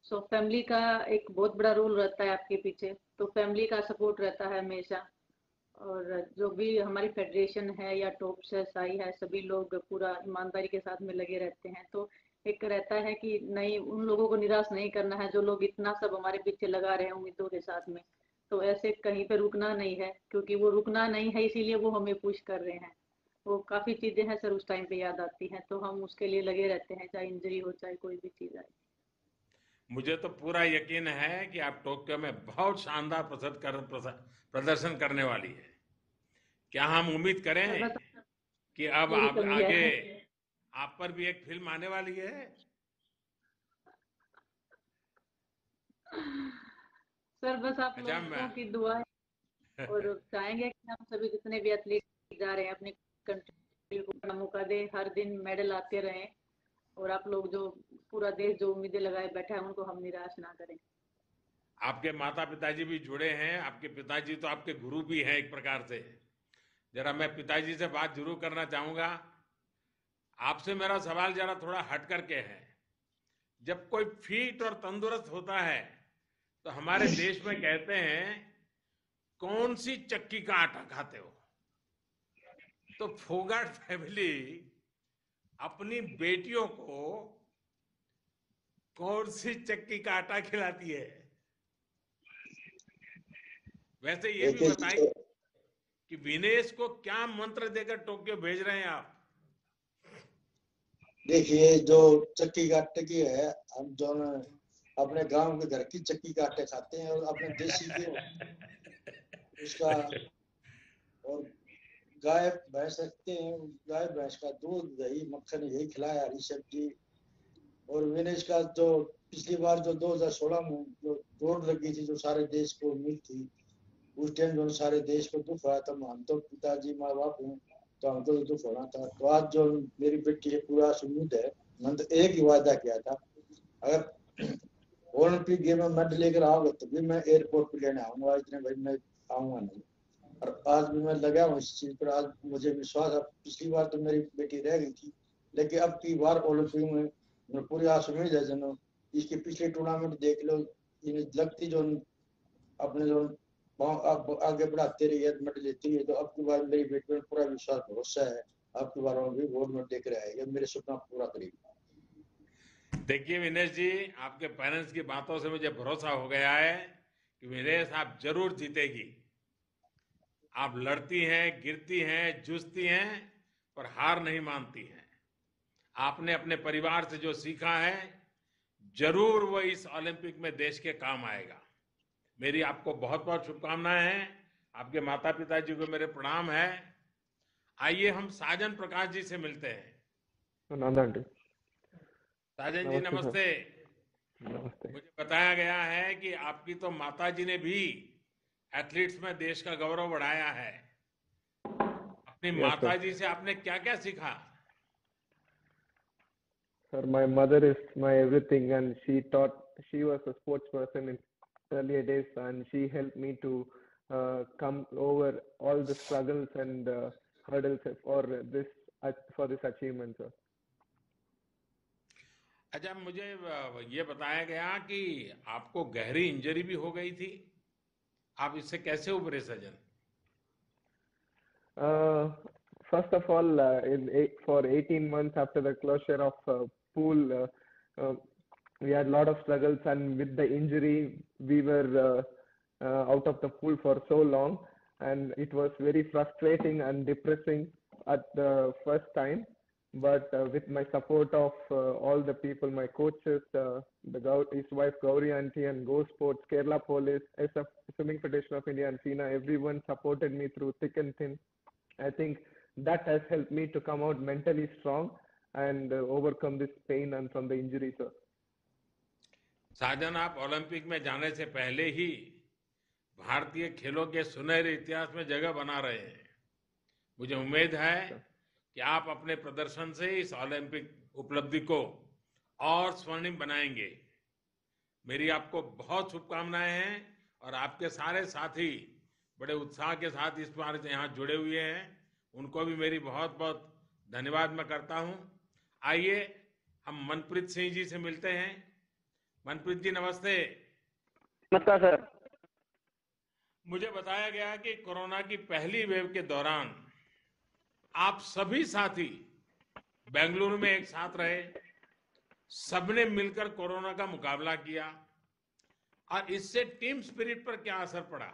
सो फैमिली का एक बहुत बड़ा रोल रहता है आपके पीछे, तो फैमिली का सपोर्ट रहता है हमेशा, और जो भी हमारी फेडरेशन है या टॉप से साई है, सभी लोग पूरा ईमानदारी के साथ में लगे रहते हैं। तो एक रहता है कि नहीं, उन लोगों को निराश नहीं करना है जो लोग इतना सब हमारे पीछे लगा रहे हैं उम्मीदों के साथ में। तो ऐसे कहीं पे रुकना नहीं है, क्योंकि वो रुकना नहीं है इसीलिए वो हमें पुश कर रहे हैं। वो काफी चीजें हैं सर उस टाइम पे याद आती हैं, तो हम उसके लिए लगे रहते हैं, चाहे इंजरी हो चाहे कोई भी चीज आए। मुझे तो पूरा यकीन है कि आप टोक्यो में बहुत शानदार प्रदर्शन करने वाली है। क्या हम उम्मीद करें बस कि अब यही आप तो भैया आगे है। आप पर भी एक फिल्म आने वाली है? सर बस आप अच्छा लोगों की दुआ है और चाहेंगे कि हम सभी जितने भी एथलीट जा रहे हैं अपनी कंट्री को अपना मौका दें, हर दिन मेडल आते रहें, और आप लोग जो पूरा देश जो उम्मीदें लगाए बैठा है उनको हम निराश ना करें। आपके माता पिताजी भी जुड़े हैं, आपके पिताजी तो आपके गुरु भी हैं एक प्रकार से। जरा मैं पिताजी से बात जरूर करना चाहूंगा। आपसे मेरा सवाल जरा थोड़ा हट करके है। जब कोई फिट और तंदुरुस्त होता है तो हमारे देश में कहते हैं कौन सी चक्की का आटा खाते हो? तो फोगाट फैमिली अपनी बेटियों को कौन सी चक्की का आटा खिलाती है? वैसे ये भी बताइए कि विनेश को क्या मंत्र देकर टोक्यो भेज रहे हैं आप? देखिए, जो चक्की का आटे की है, हम जो अपने गांव के घर की चक्की का आटे खाते हैं और अपने देसी के उसका, और गाय भैंस रखते हैं, गाय भैंस का दूध दही मक्खन यही खिलाया, हरी सब्जी। और विनेश का जो पिछली बार जो 2016 में जो दौड़ लगी थी, जो सारे देश को उम्मीद थी, उस टाइम जो सारे देश को दुख हुआ था, हम तो पिताजी माँ बाप हैं तो हमको तो दुख होना था। तो आज जो मेरी बेटी है पूरा उम्मीद है, मैंने तो एक ही वादा किया था, अगर ओलंपिक गेम में मेडल लेकर आओगे तो भी मैं एयरपोर्ट पे लेने आऊंगा, इतने भाई मैं आऊंगा नहीं। और आज भी मैं लगा हूँ इस चीज पर, आज मुझे विश्वास है। पिछली बार तो मेरी बेटी रह गई थी, लेकिन अब की बार ओलंपिक में पूरी आस उम्मीद है। जनो इसके पिछले टूर्नामेंट देख लो, लगती जो अपने जो आगे बढ़ाते रही है, मेडल लेती है, तो अब की बार मेरी बेटी में पूरा विश्वास भरोसा है, अब की बार भी गोल्ड मेडल देकर आएगा, मेरे सपना पूरा करेगी। देखिए विनेश जी, आपके पेरेंट्स की बातों से मुझे भरोसा हो गया है कि विनेश आप जरूर जीतेगी। आप लड़ती हैं, गिरती हैं, जूझती हैं, पर हार नहीं मानती हैं। आपने अपने परिवार से जो सीखा है जरूर वो इस ओलंपिक में देश के काम आएगा। मेरी आपको बहुत बहुत शुभकामनाएं हैं। आपके माता पिताजी को मेरे प्रणाम है। आइए हम साजन प्रकाश जी से मिलते हैं। साजन जी नमस्ते। नमस्ते। मुझे बताया गया है कि आपकी तो माता जी ने भी एथलीट्स में देश का गौरव बढ़ाया है। अपनी माता जी से आपने क्या क्या सीखा? Sir, my mother is my everything, and she was a sports person in earlier days, and she helped me to come over all the struggles and hurdles for this achievement, sir. अच्छा, मुझे ये बताया गया कि आपको गहरी injury भी हो गई थी, आप इससे कैसे उभरे सजन? First of all, for 18 months after the closure of pool, we had a lot of struggles, and with the injury, we were out of the pool for so long, and it was very frustrating and depressing at the first time. But with my support of all the people, my coaches, his wife Gauri Aunty and Go Sports, Kerala Police, SF Swimming Federation of India and FINA, everyone supported me through thick and thin. I think that has helped me to come out mentally strong and overcome this pain and from the injury, sir. साजन, आप Olympic में जाने से पहले ही भारतीय खेलों के सुनहरे इतिहास में जगह बना रहे हैं। मुझे उम्मीद है कि आप अपने प्रदर्शन से इस ओलंपिक उपलब्धि को और स्वर्णिम बनाएंगे। मेरी आपको बहुत शुभकामनाएं हैं और आपके सारे साथी बड़े उत्साह के साथ इस बार यहाँ जुड़े हुए हैं, उनको भी मेरी बहुत बहुत धन्यवाद मैं करता हूँ। आइए हम मनप्रीत सिंह जी से मिलते हैं। मनप्रीत जी नमस्ते। नमस्कार सर। मुझे बताया गया कि कोरोना की पहली वेव के दौरान आप सभी साथी बेंगलुरु में एक साथ रहे, सबने मिलकर कोरोना का मुकाबला किया और इससे टीम स्पिरिट पर क्या असर पड़ा?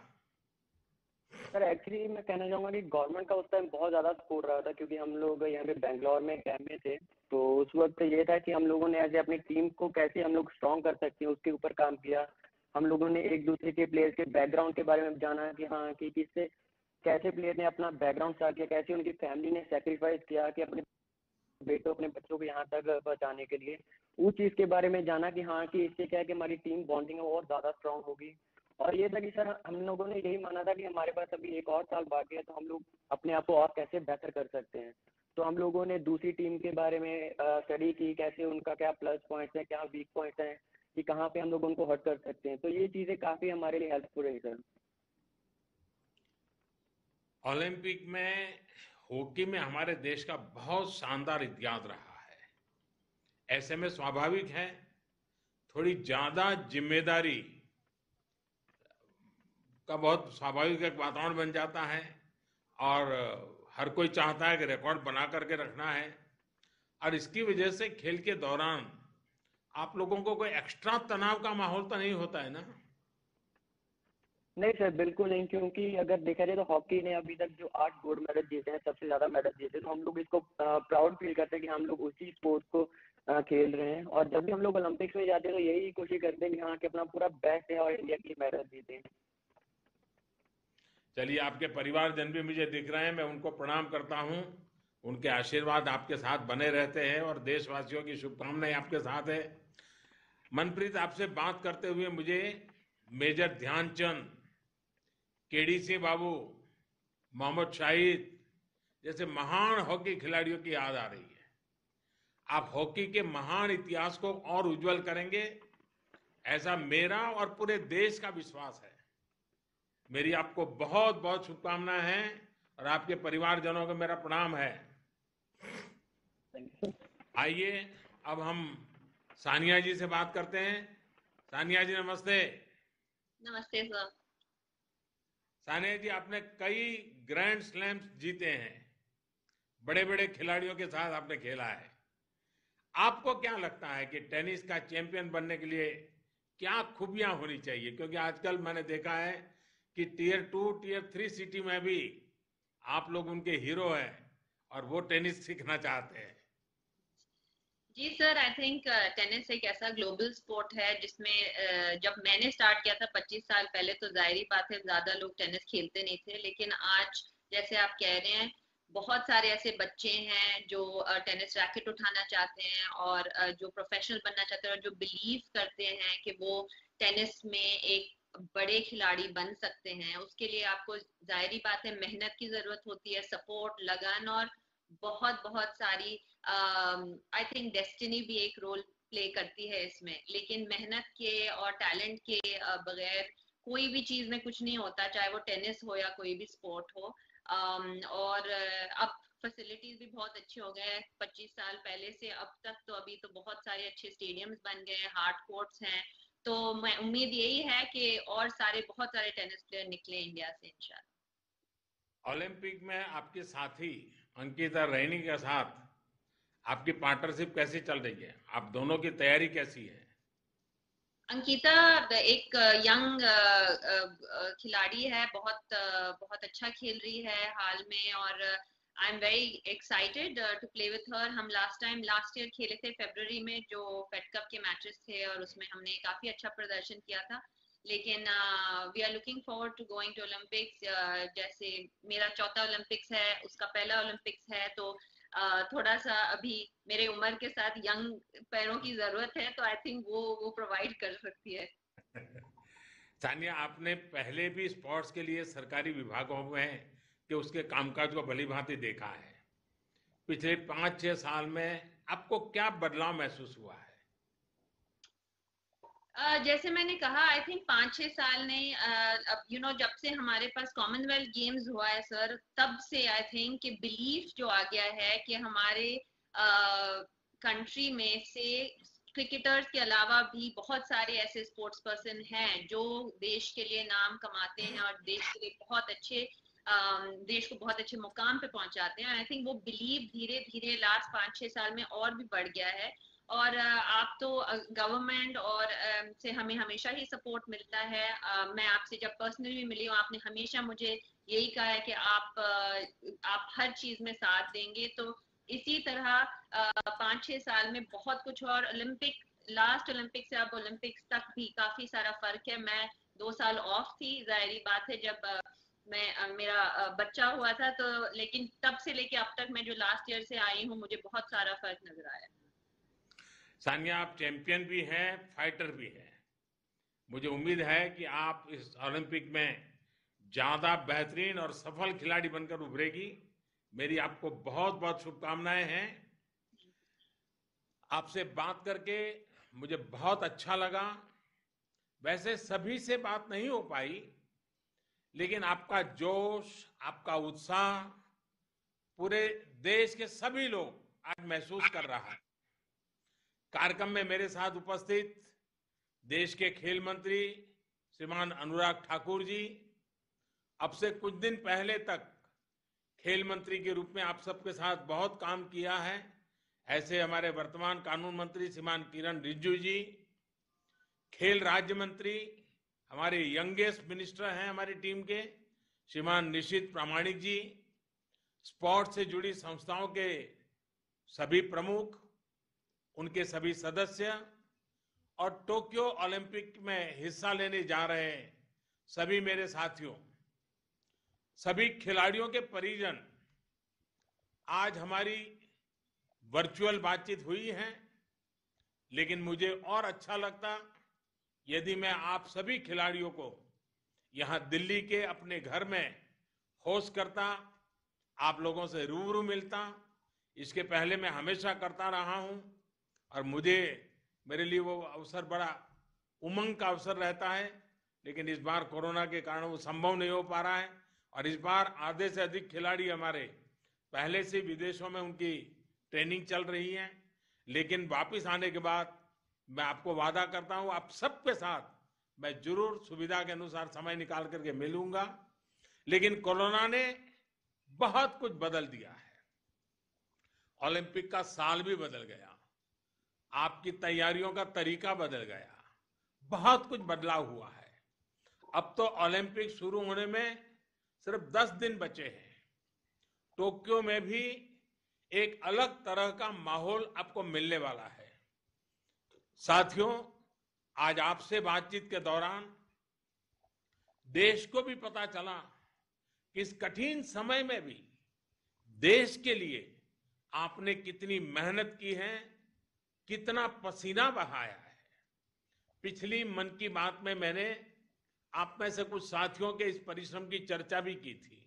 सर एक्चुअली मैं कहना चाहूंगा कि गवर्नमेंट का उस टाइम बहुत ज़्यादा सपोर्ट रहा था, क्योंकि हम लोग यहाँ पे बेंगलोर में कैंप में थे। तो उस वक्त ये था कि हम लोगों ने ऐसे अपनी टीम को कैसे हम लोग स्ट्रॉन्ग कर सकते हैं उसके ऊपर काम किया। हम लोगों ने एक दूसरे के प्लेयर्स के बैकग्राउंड के बारे में जाना कि हाँ कि किससे कैसे प्लेयर ने अपना बैकग्राउंड स्टार्ट किया, कैसे उनकी फैमिली ने सेक्रीफाइस किया कि अपने बेटों अपने बच्चों को यहाँ तक पहुँचाने के लिए। उस चीज़ के बारे में जाना कि हाँ कि इससे क्या है कि हमारी टीम बॉन्डिंग है और ज़्यादा स्ट्रॉन्ग होगी। और ये था कि सर हम लोगों ने यही माना था कि हमारे पास अभी एक और साल बाकी है, तो हम लोग अपने आप को और कैसे बेहतर कर सकते हैं। तो हम लोगों ने दूसरी टीम के बारे में स्टडी की, कैसे उनका क्या प्लस पॉइंट्स हैं, क्या वीक पॉइंट्स हैं, कि कहाँ पे हम लोग उनको हर्ट कर सकते हैं। तो ये चीज़ें काफ़ी हमारे लिए हेल्पफुल रही सर। ओलंपिक में हॉकी में हमारे देश का बहुत शानदार इतिहास रहा है। ऐसे में स्वाभाविक है थोड़ी ज्यादा जिम्मेदारी का बहुत स्वाभाविक एक वातावरण बन जाता है और हर कोई चाहता है कि रिकॉर्ड बना करके रखना है। और इसकी वजह से खेल के दौरान आप लोगों को कोई एक्स्ट्रा तनाव का माहौल तो नहीं होता है ना? नहीं सर बिल्कुल नहीं, क्योंकि अगर देखा जाए तो हॉकी ने अभी तक जो 8 गोल्ड मेडल जीते हैं, सबसे ज्यादा मेडल जीते, तो हम लोग इसको प्राउड फील करते हैं कि हम लोग उसी स्पोर्ट को खेल रहे हैं। और जब भी हम लोग ओलंपिक्स में जाते हैं तो यही कोशिश करते हैं कि हाँ कि अपना पूरा बेस्ट है और इंडिया की मेडल जीते। चलिए, आपके परिवारजन भी मुझे दिख रहे हैं, मैं उनको प्रणाम करता हूं। उनके आशीर्वाद आपके साथ बने रहते हैं और देशवासियों की शुभकामनाएं आपके साथ है। मनप्रीत, आपसे बात करते हुए मुझे मेजर ध्यानचंद, केडी सिंह बाबू, मोहम्मद शाहिद जैसे महान हॉकी खिलाड़ियों की याद आ रही है। आप हॉकी के महान इतिहास को और उज्जवल करेंगे, ऐसा मेरा और पूरे देश का विश्वास है। मेरी आपको बहुत बहुत शुभकामनाएं हैं और आपके परिवारजनों को मेरा प्रणाम है। आइए अब हम सानिया जी से बात करते हैं। सानिया जी नमस्ते। नमस्ते सर। सानिया जी, आपने कई ग्रैंड स्लैम्स जीते हैं, बड़े बड़े खिलाड़ियों के साथ आपने खेला है। आपको क्या लगता है कि टेनिस का चैंपियन बनने के लिए क्या खूबियां होनी चाहिए? क्योंकि आजकल मैंने देखा है कि टियर 2, टियर 3 सिटी में भी आप लोग उनके हीरो हैं और वो टेनिस सीखना चाहते हैं। जी सर, आई थिंक टेनिस एक ऐसा ग्लोबल स्पोर्ट है जिसमें जब मैंने स्टार्ट किया था 25 साल पहले, तो जाहिर बात है ज्यादा लोग टेनिस खेलते नहीं थे। लेकिन आज जैसे आप कह रहे हैं, बहुत सारे ऐसे बच्चे हैं जो टेनिस रैकेट उठाना चाहते हैं और जो प्रोफेशनल बनना चाहते हैं और जो बिलीव करते हैं कि वो टेनिस में एक बड़े खिलाड़ी बन सकते हैं। उसके लिए आपको जाहिर बात है मेहनत की जरूरत होती है, सपोर्ट, लगन और बहुत बहुत सारी आई थिंक डेस्टिनी भी एक रोल प्ले करती है इसमें। लेकिन मेहनत के और टैलेंट के बगैर कोई भी चीज में कुछ नहीं होता, चाहे वो टेनिस हो या कोई भी स्पोर्ट हो। और अब फैसिलिटीज भी बहुत अच्छे हो गए हैं 25 साल पहले से अब तक। तो अभी तो बहुत सारे अच्छे स्टेडियम्स बन गए हैं, हार्ड कोर्ट्स हैं। तो मैं उम्मीद यही है कि और बहुत सारे टेनिस प्लेयर निकले इंडिया से इंशाल्लाह। ओलंपिक में आपके साथी अंकिता रैनी के साथ आपकी पार्टनरशिप कैसी चल रही है? आप दोनों की तैयारी कैसी है? अंकिता एक यंग खिलाड़ी है, बहुत अच्छा खेल रही है हाल में और I am very excited to play with her. हम लास्ट ईयर खेले थे फरवरी में, जो फेड कप के मैचेस थे और उसमें हमने काफी अच्छा प्रदर्शन किया था। लेकिन we are looking forward to going to Olympics. जैसे मेरा चौथा ओलंपिक्स है, उसका पहला ओलंपिक्स है, तो थोड़ा सा अभी मेरे उम्र के साथ यंग पैरों की जरूरत है, तो आई थिंक वो प्रोवाइड कर सकती है। सानिया, आपने पहले भी स्पोर्ट्स के लिए सरकारी विभागों में कि उसके कामकाज को भली भांति देखा है। पिछले 5-6 साल में आपको क्या बदलाव महसूस हुआ है? जैसे मैंने कहा, आई थिंक 5-6 साल ने अब जब से हमारे पास कॉमनवेल्थ गेम्स हुआ है सर, तब से आई थिंक कि बिलीफ जो आ गया है कि हमारे कंट्री में से क्रिकेटर्स के अलावा भी बहुत सारे ऐसे स्पोर्ट्स पर्सन हैं जो देश के लिए नाम कमाते हैं और देश के लिए देश को बहुत अच्छे मुकाम पे पहुंचाते हैं। आई थिंक वो बिलीव धीरे धीरे लास्ट 5-6 साल में और भी बढ़ गया है और आप तो गवर्नमेंट और से हमें हमेशा ही सपोर्ट मिलता है। मैं आपसे जब पर्सनली मिली हूँ आपने हमेशा मुझे यही कहा है कि आप हर चीज में साथ देंगे। तो इसी तरह 5-6 साल में बहुत कुछ और लास्ट ओलंपिक से अब ओलंपिक्स तक भी काफी सारा फर्क है। मैं 2 साल ऑफ थी, जाहिर बात है जब मेरा बच्चा हुआ था, तो लेकिन तब से लेके अब तक मैं जो लास्ट ईयर से आई हूँ मुझे बहुत सारा फर्क नजर आया। सानिया, आप चैंपियन भी हैं, फाइटर भी हैं। मुझे उम्मीद है कि आप इस ओलंपिक में ज्यादा बेहतरीन और सफल खिलाड़ी बनकर उभरेगी। मेरी आपको बहुत बहुत शुभकामनाएं हैं। आपसे बात करके मुझे बहुत अच्छा लगा। वैसे सभी से बात नहीं हो पाई, लेकिन आपका जोश, आपका उत्साह पूरे देश के सभी लोग आज महसूस कर रहा है। कार्यक्रम में मेरे साथ उपस्थित देश के खेल मंत्री श्रीमान अनुराग ठाकुर जी, अब से कुछ दिन पहले तक खेल मंत्री के रूप में आप सबके साथ बहुत काम किया है। ऐसे हमारे वर्तमान कानून मंत्री श्रीमान किरण रिजिजू जी, खेल राज्य मंत्री हमारे यंगेस्ट मिनिस्टर हैं हमारी टीम के श्रीमान निशित प्रामाणिक जी, स्पोर्ट्स से जुड़ी संस्थाओं के सभी प्रमुख, उनके सभी सदस्य और टोक्यो ओलंपिक में हिस्सा लेने जा रहे सभी मेरे साथियों, सभी खिलाड़ियों के परिजन। आज हमारी वर्चुअल बातचीत हुई है, लेकिन मुझे और अच्छा लगता यदि मैं आप सभी खिलाड़ियों को यहां दिल्ली के अपने घर में होस्ट करता, आप लोगों से रूबरू मिलता। इसके पहले मैं हमेशा करता रहा हूं और मेरे लिए वो अवसर बड़ा उमंग का अवसर रहता है, लेकिन इस बार कोरोना के कारण वो संभव नहीं हो पा रहा है। और इस बार आधे से अधिक खिलाड़ी हमारे पहले से विदेशों में उनकी ट्रेनिंग चल रही है, लेकिन वापस आने के बाद मैं आपको वादा करता हूं आप सबके साथ मैं जरूर सुविधा के अनुसार समय निकाल करके मिलूंगा। लेकिन कोरोना ने बहुत कुछ बदल दिया है। ओलंपिक का साल भी बदल गया, आपकी तैयारियों का तरीका बदल गया, बहुत कुछ बदलाव हुआ है। अब तो ओलंपिक शुरू होने में सिर्फ 10 दिन बचे हैं। टोक्यो में भी एक अलग तरह का माहौल आपको मिलने वाला है। साथियों, आज आपसे बातचीत के दौरान देश को भी पता चला कि इस कठिन समय में भी देश के लिए आपने कितनी मेहनत की है, कितना पसीना बहाया है। पिछली मन की बात में मैंने आप में से कुछ साथियों के इस परिश्रम की चर्चा भी की थी।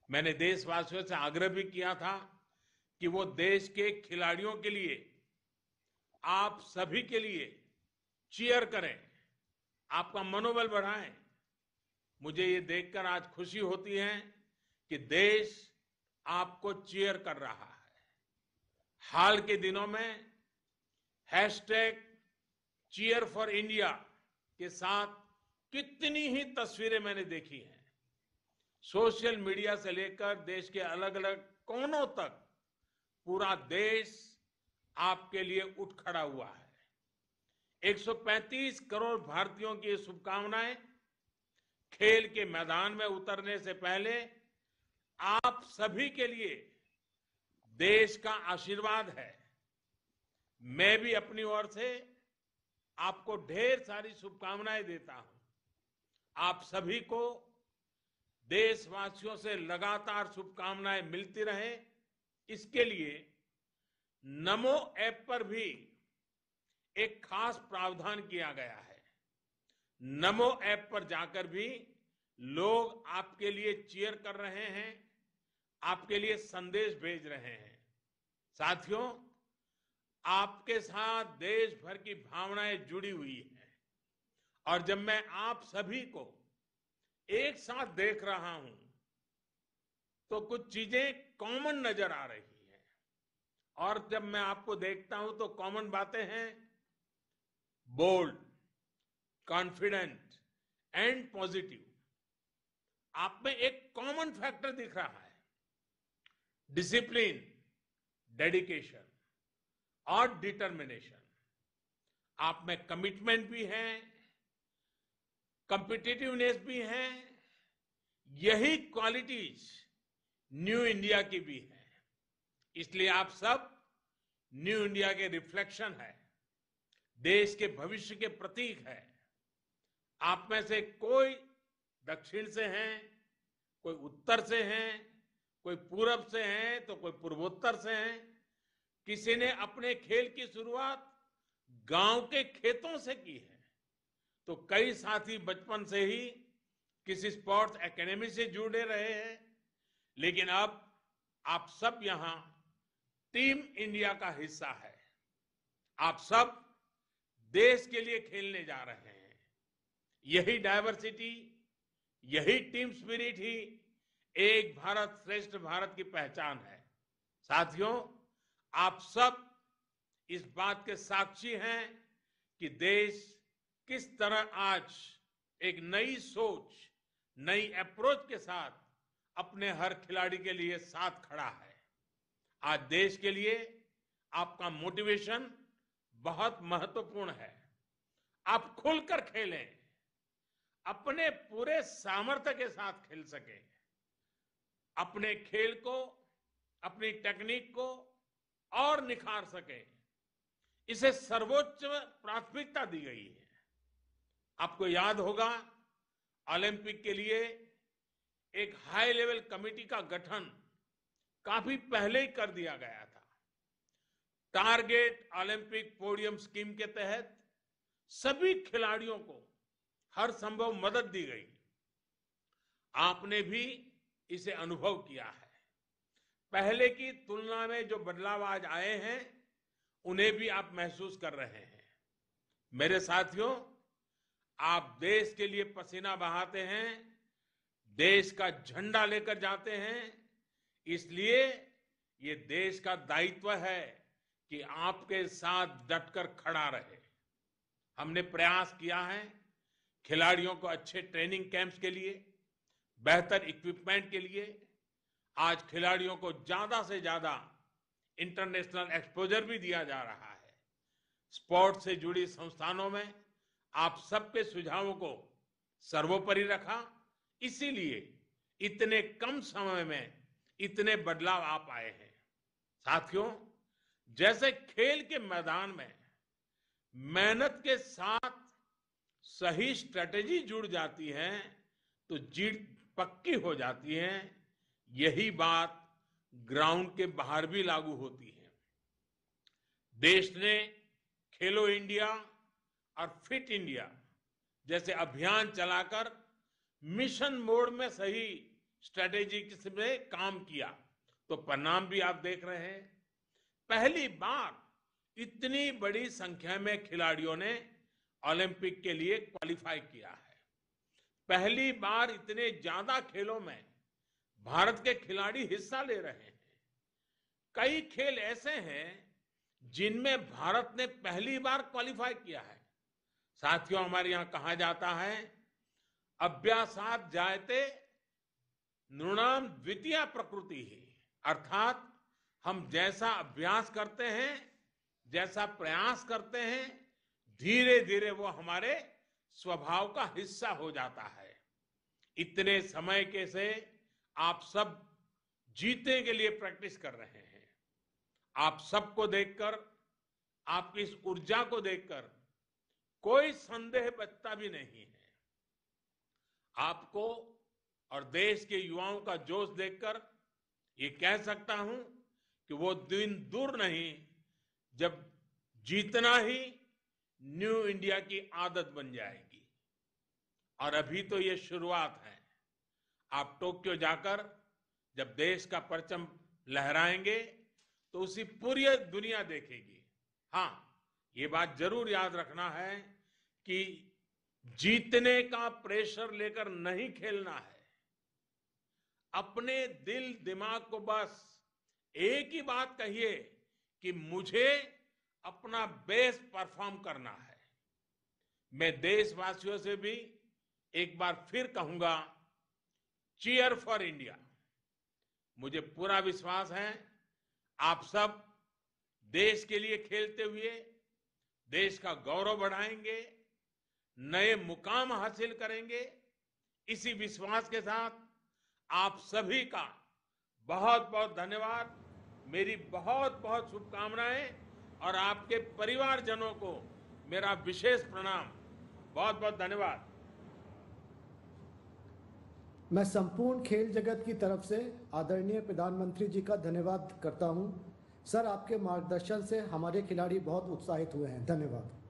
मैंने देशवासियों से आग्रह भी किया था कि वो देश के खिलाड़ियों के लिए, आप सभी के लिए चीयर करें, आपका मनोबल बढ़ाएं। मुझे ये देखकर आज खुशी होती है कि देश आपको चीयर कर रहा है। हाल के दिनों में #CheerForIndia के साथ कितनी ही तस्वीरें मैंने देखी हैं। सोशल मीडिया से लेकर देश के अलग अलग कोनों तक पूरा देश आपके लिए उठ खड़ा हुआ है। 135 करोड़ भारतीयों की शुभकामनाएं खेल के मैदान में उतरने से पहले आप सभी के लिए देश का आशीर्वाद है। मैं भी अपनी ओर से आपको ढेर सारी शुभकामनाएं देता हूं। आप सभी को देशवासियों से लगातार शुभकामनाएं मिलती रहे, इसके लिए नमो ऐप पर भी एक खास प्रावधान किया गया है। नमो ऐप पर जाकर भी लोग आपके लिए चीयर कर रहे हैं, आपके लिए संदेश भेज रहे हैं। साथियों, आपके साथ देश भर की भावनाएं जुड़ी हुई हैं और जब मैं आप सभी को एक साथ देख रहा हूं तो कुछ चीजें कॉमन नजर आ रही हैं। और जब मैं आपको देखता हूं तो कॉमन बातें हैं, बोल्ड, कॉन्फिडेंट एंड पॉजिटिव। आप में एक कॉमन फैक्टर दिख रहा है, डिसिप्लिन, डेडिकेशन। और डिटर्मिनेशन, आप में कमिटमेंट भी है, कॉम्पिटिटिवनेस भी है, यही क्वालिटीज न्यू इंडिया की भी है। इसलिए आप सब न्यू इंडिया के रिफ्लेक्शन है, देश के भविष्य के प्रतीक है। आप में से कोई दक्षिण से हैं, कोई उत्तर से हैं, कोई पूरब से हैं, तो कोई पूर्वोत्तर से हैं। किसी ने अपने खेल की शुरुआत गांव के खेतों से की है, तो कई साथी बचपन से ही किसी स्पोर्ट्स एकेडमी से जुड़े रहे हैं। लेकिन अब आप सब यहां टीम इंडिया का हिस्सा है। आप सब देश के लिए खेलने जा रहे हैं। यही डायवर्सिटी, यही टीम स्पिरिट ही एक भारत श्रेष्ठ भारत की पहचान है। साथियों, आप सब इस बात के साक्षी हैं कि देश किस तरह आज एक नई सोच, नई अप्रोच के साथ अपने हर खिलाड़ी के लिए साथ खड़ा है। आज देश के लिए आपका मोटिवेशन बहुत महत्वपूर्ण है। आप खुलकर खेलें, अपने पूरे सामर्थ्य के साथ खेल सकें, अपने खेल को, अपनी टेक्निक को और निखार सकें, इसे सर्वोच्च प्राथमिकता दी गई है। आपको याद होगा, ओलंपिक के लिए एक हाई लेवल कमेटी का गठन काफी पहले ही कर दिया गया था। टारगेट ओलंपिक पोडियम स्कीम के तहत सभी खिलाड़ियों को हर संभव मदद दी गई। आपने भी इसे अनुभव किया है। पहले की तुलना में जो बदलाव आज आए हैं, उन्हें भी आप महसूस कर रहे हैं। मेरे साथियों, आप देश के लिए पसीना बहाते हैं, देश का झंडा लेकर जाते हैं। इसलिए ये देश का दायित्व है कि आपके साथ डटकर खड़ा रहे। हमने प्रयास किया है खिलाड़ियों को अच्छे ट्रेनिंग कैंप्स के लिए, बेहतर इक्विपमेंट के लिए। आज खिलाड़ियों को ज्यादा से ज्यादा इंटरनेशनल एक्सपोजर भी दिया जा रहा है। स्पोर्ट्स से जुड़ी संस्थानों में आप सबके सुझावों को सर्वोपरि रखा, इसीलिए इतने कम समय में इतने बदलाव आ पाए हैं। साथियों, जैसे खेल के मैदान में मेहनत के साथ सही स्ट्रेटेजी जुड़ जाती है तो जीत पक्की हो जाती है। यही बात ग्राउंड के बाहर भी लागू होती है। देश ने खेलो इंडिया और फिट इंडिया जैसे अभियान चलाकर मिशन मोड में सही स्ट्रेटेजी से काम किया, तो परिणाम भी आप देख रहे हैं। पहली बार इतनी बड़ी संख्या में खिलाड़ियों ने ओलंपिक के लिए क्वालिफाई किया है। पहली बार इतने ज्यादा खेलों में भारत के खिलाड़ी हिस्सा ले रहे हैं। कई खेल ऐसे हैं जिनमें भारत ने पहली बार क्वालिफाई किया है। साथियों, हमारे यहां कहा जाता है, अभ्यासात जायते नृणाम द्वितीय प्रकृति ही, अर्थात हम जैसा अभ्यास करते हैं, जैसा प्रयास करते हैं, धीरे धीरे वो हमारे स्वभाव का हिस्सा हो जाता है। इतने समय के से आप सब जीतने के लिए प्रैक्टिस कर रहे हैं। आप सबको देखकर, आपकी इस ऊर्जा को देखकर कोई संदेह बचता भी नहीं है। आपको और देश के युवाओं का जोश देखकर ये कह सकता हूं कि वो दिन दूर नहीं जब जीतना ही न्यू इंडिया की आदत बन जाएगी। और अभी तो ये शुरुआत है। आप टोक्यो जाकर जब देश का परचम लहराएंगे तो उसी पूरी दुनिया देखेगी। हाँ, ये बात जरूर याद रखना है कि जीतने का प्रेशर लेकर नहीं खेलना है। अपने दिल दिमाग को बस एक ही बात कहिए कि मुझे अपना बेस्ट परफॉर्म करना है। मैं देशवासियों से भी एक बार फिर कहूंगा, चीयर फॉर इंडिया। मुझे पूरा विश्वास है आप सब देश के लिए खेलते हुए देश का गौरव बढ़ाएंगे, नए मुकाम हासिल करेंगे। इसी विश्वास के साथ आप सभी का बहुत बहुत धन्यवाद, मेरी बहुत बहुत शुभकामनाएं और आपके परिवारजनों को मेरा विशेष प्रणाम। बहुत बहुत धन्यवाद। मैं संपूर्ण खेल जगत की तरफ से आदरणीय प्रधानमंत्री जी का धन्यवाद करता हूं। सर, आपके मार्गदर्शन से हमारे खिलाड़ी बहुत उत्साहित हुए हैं। धन्यवाद।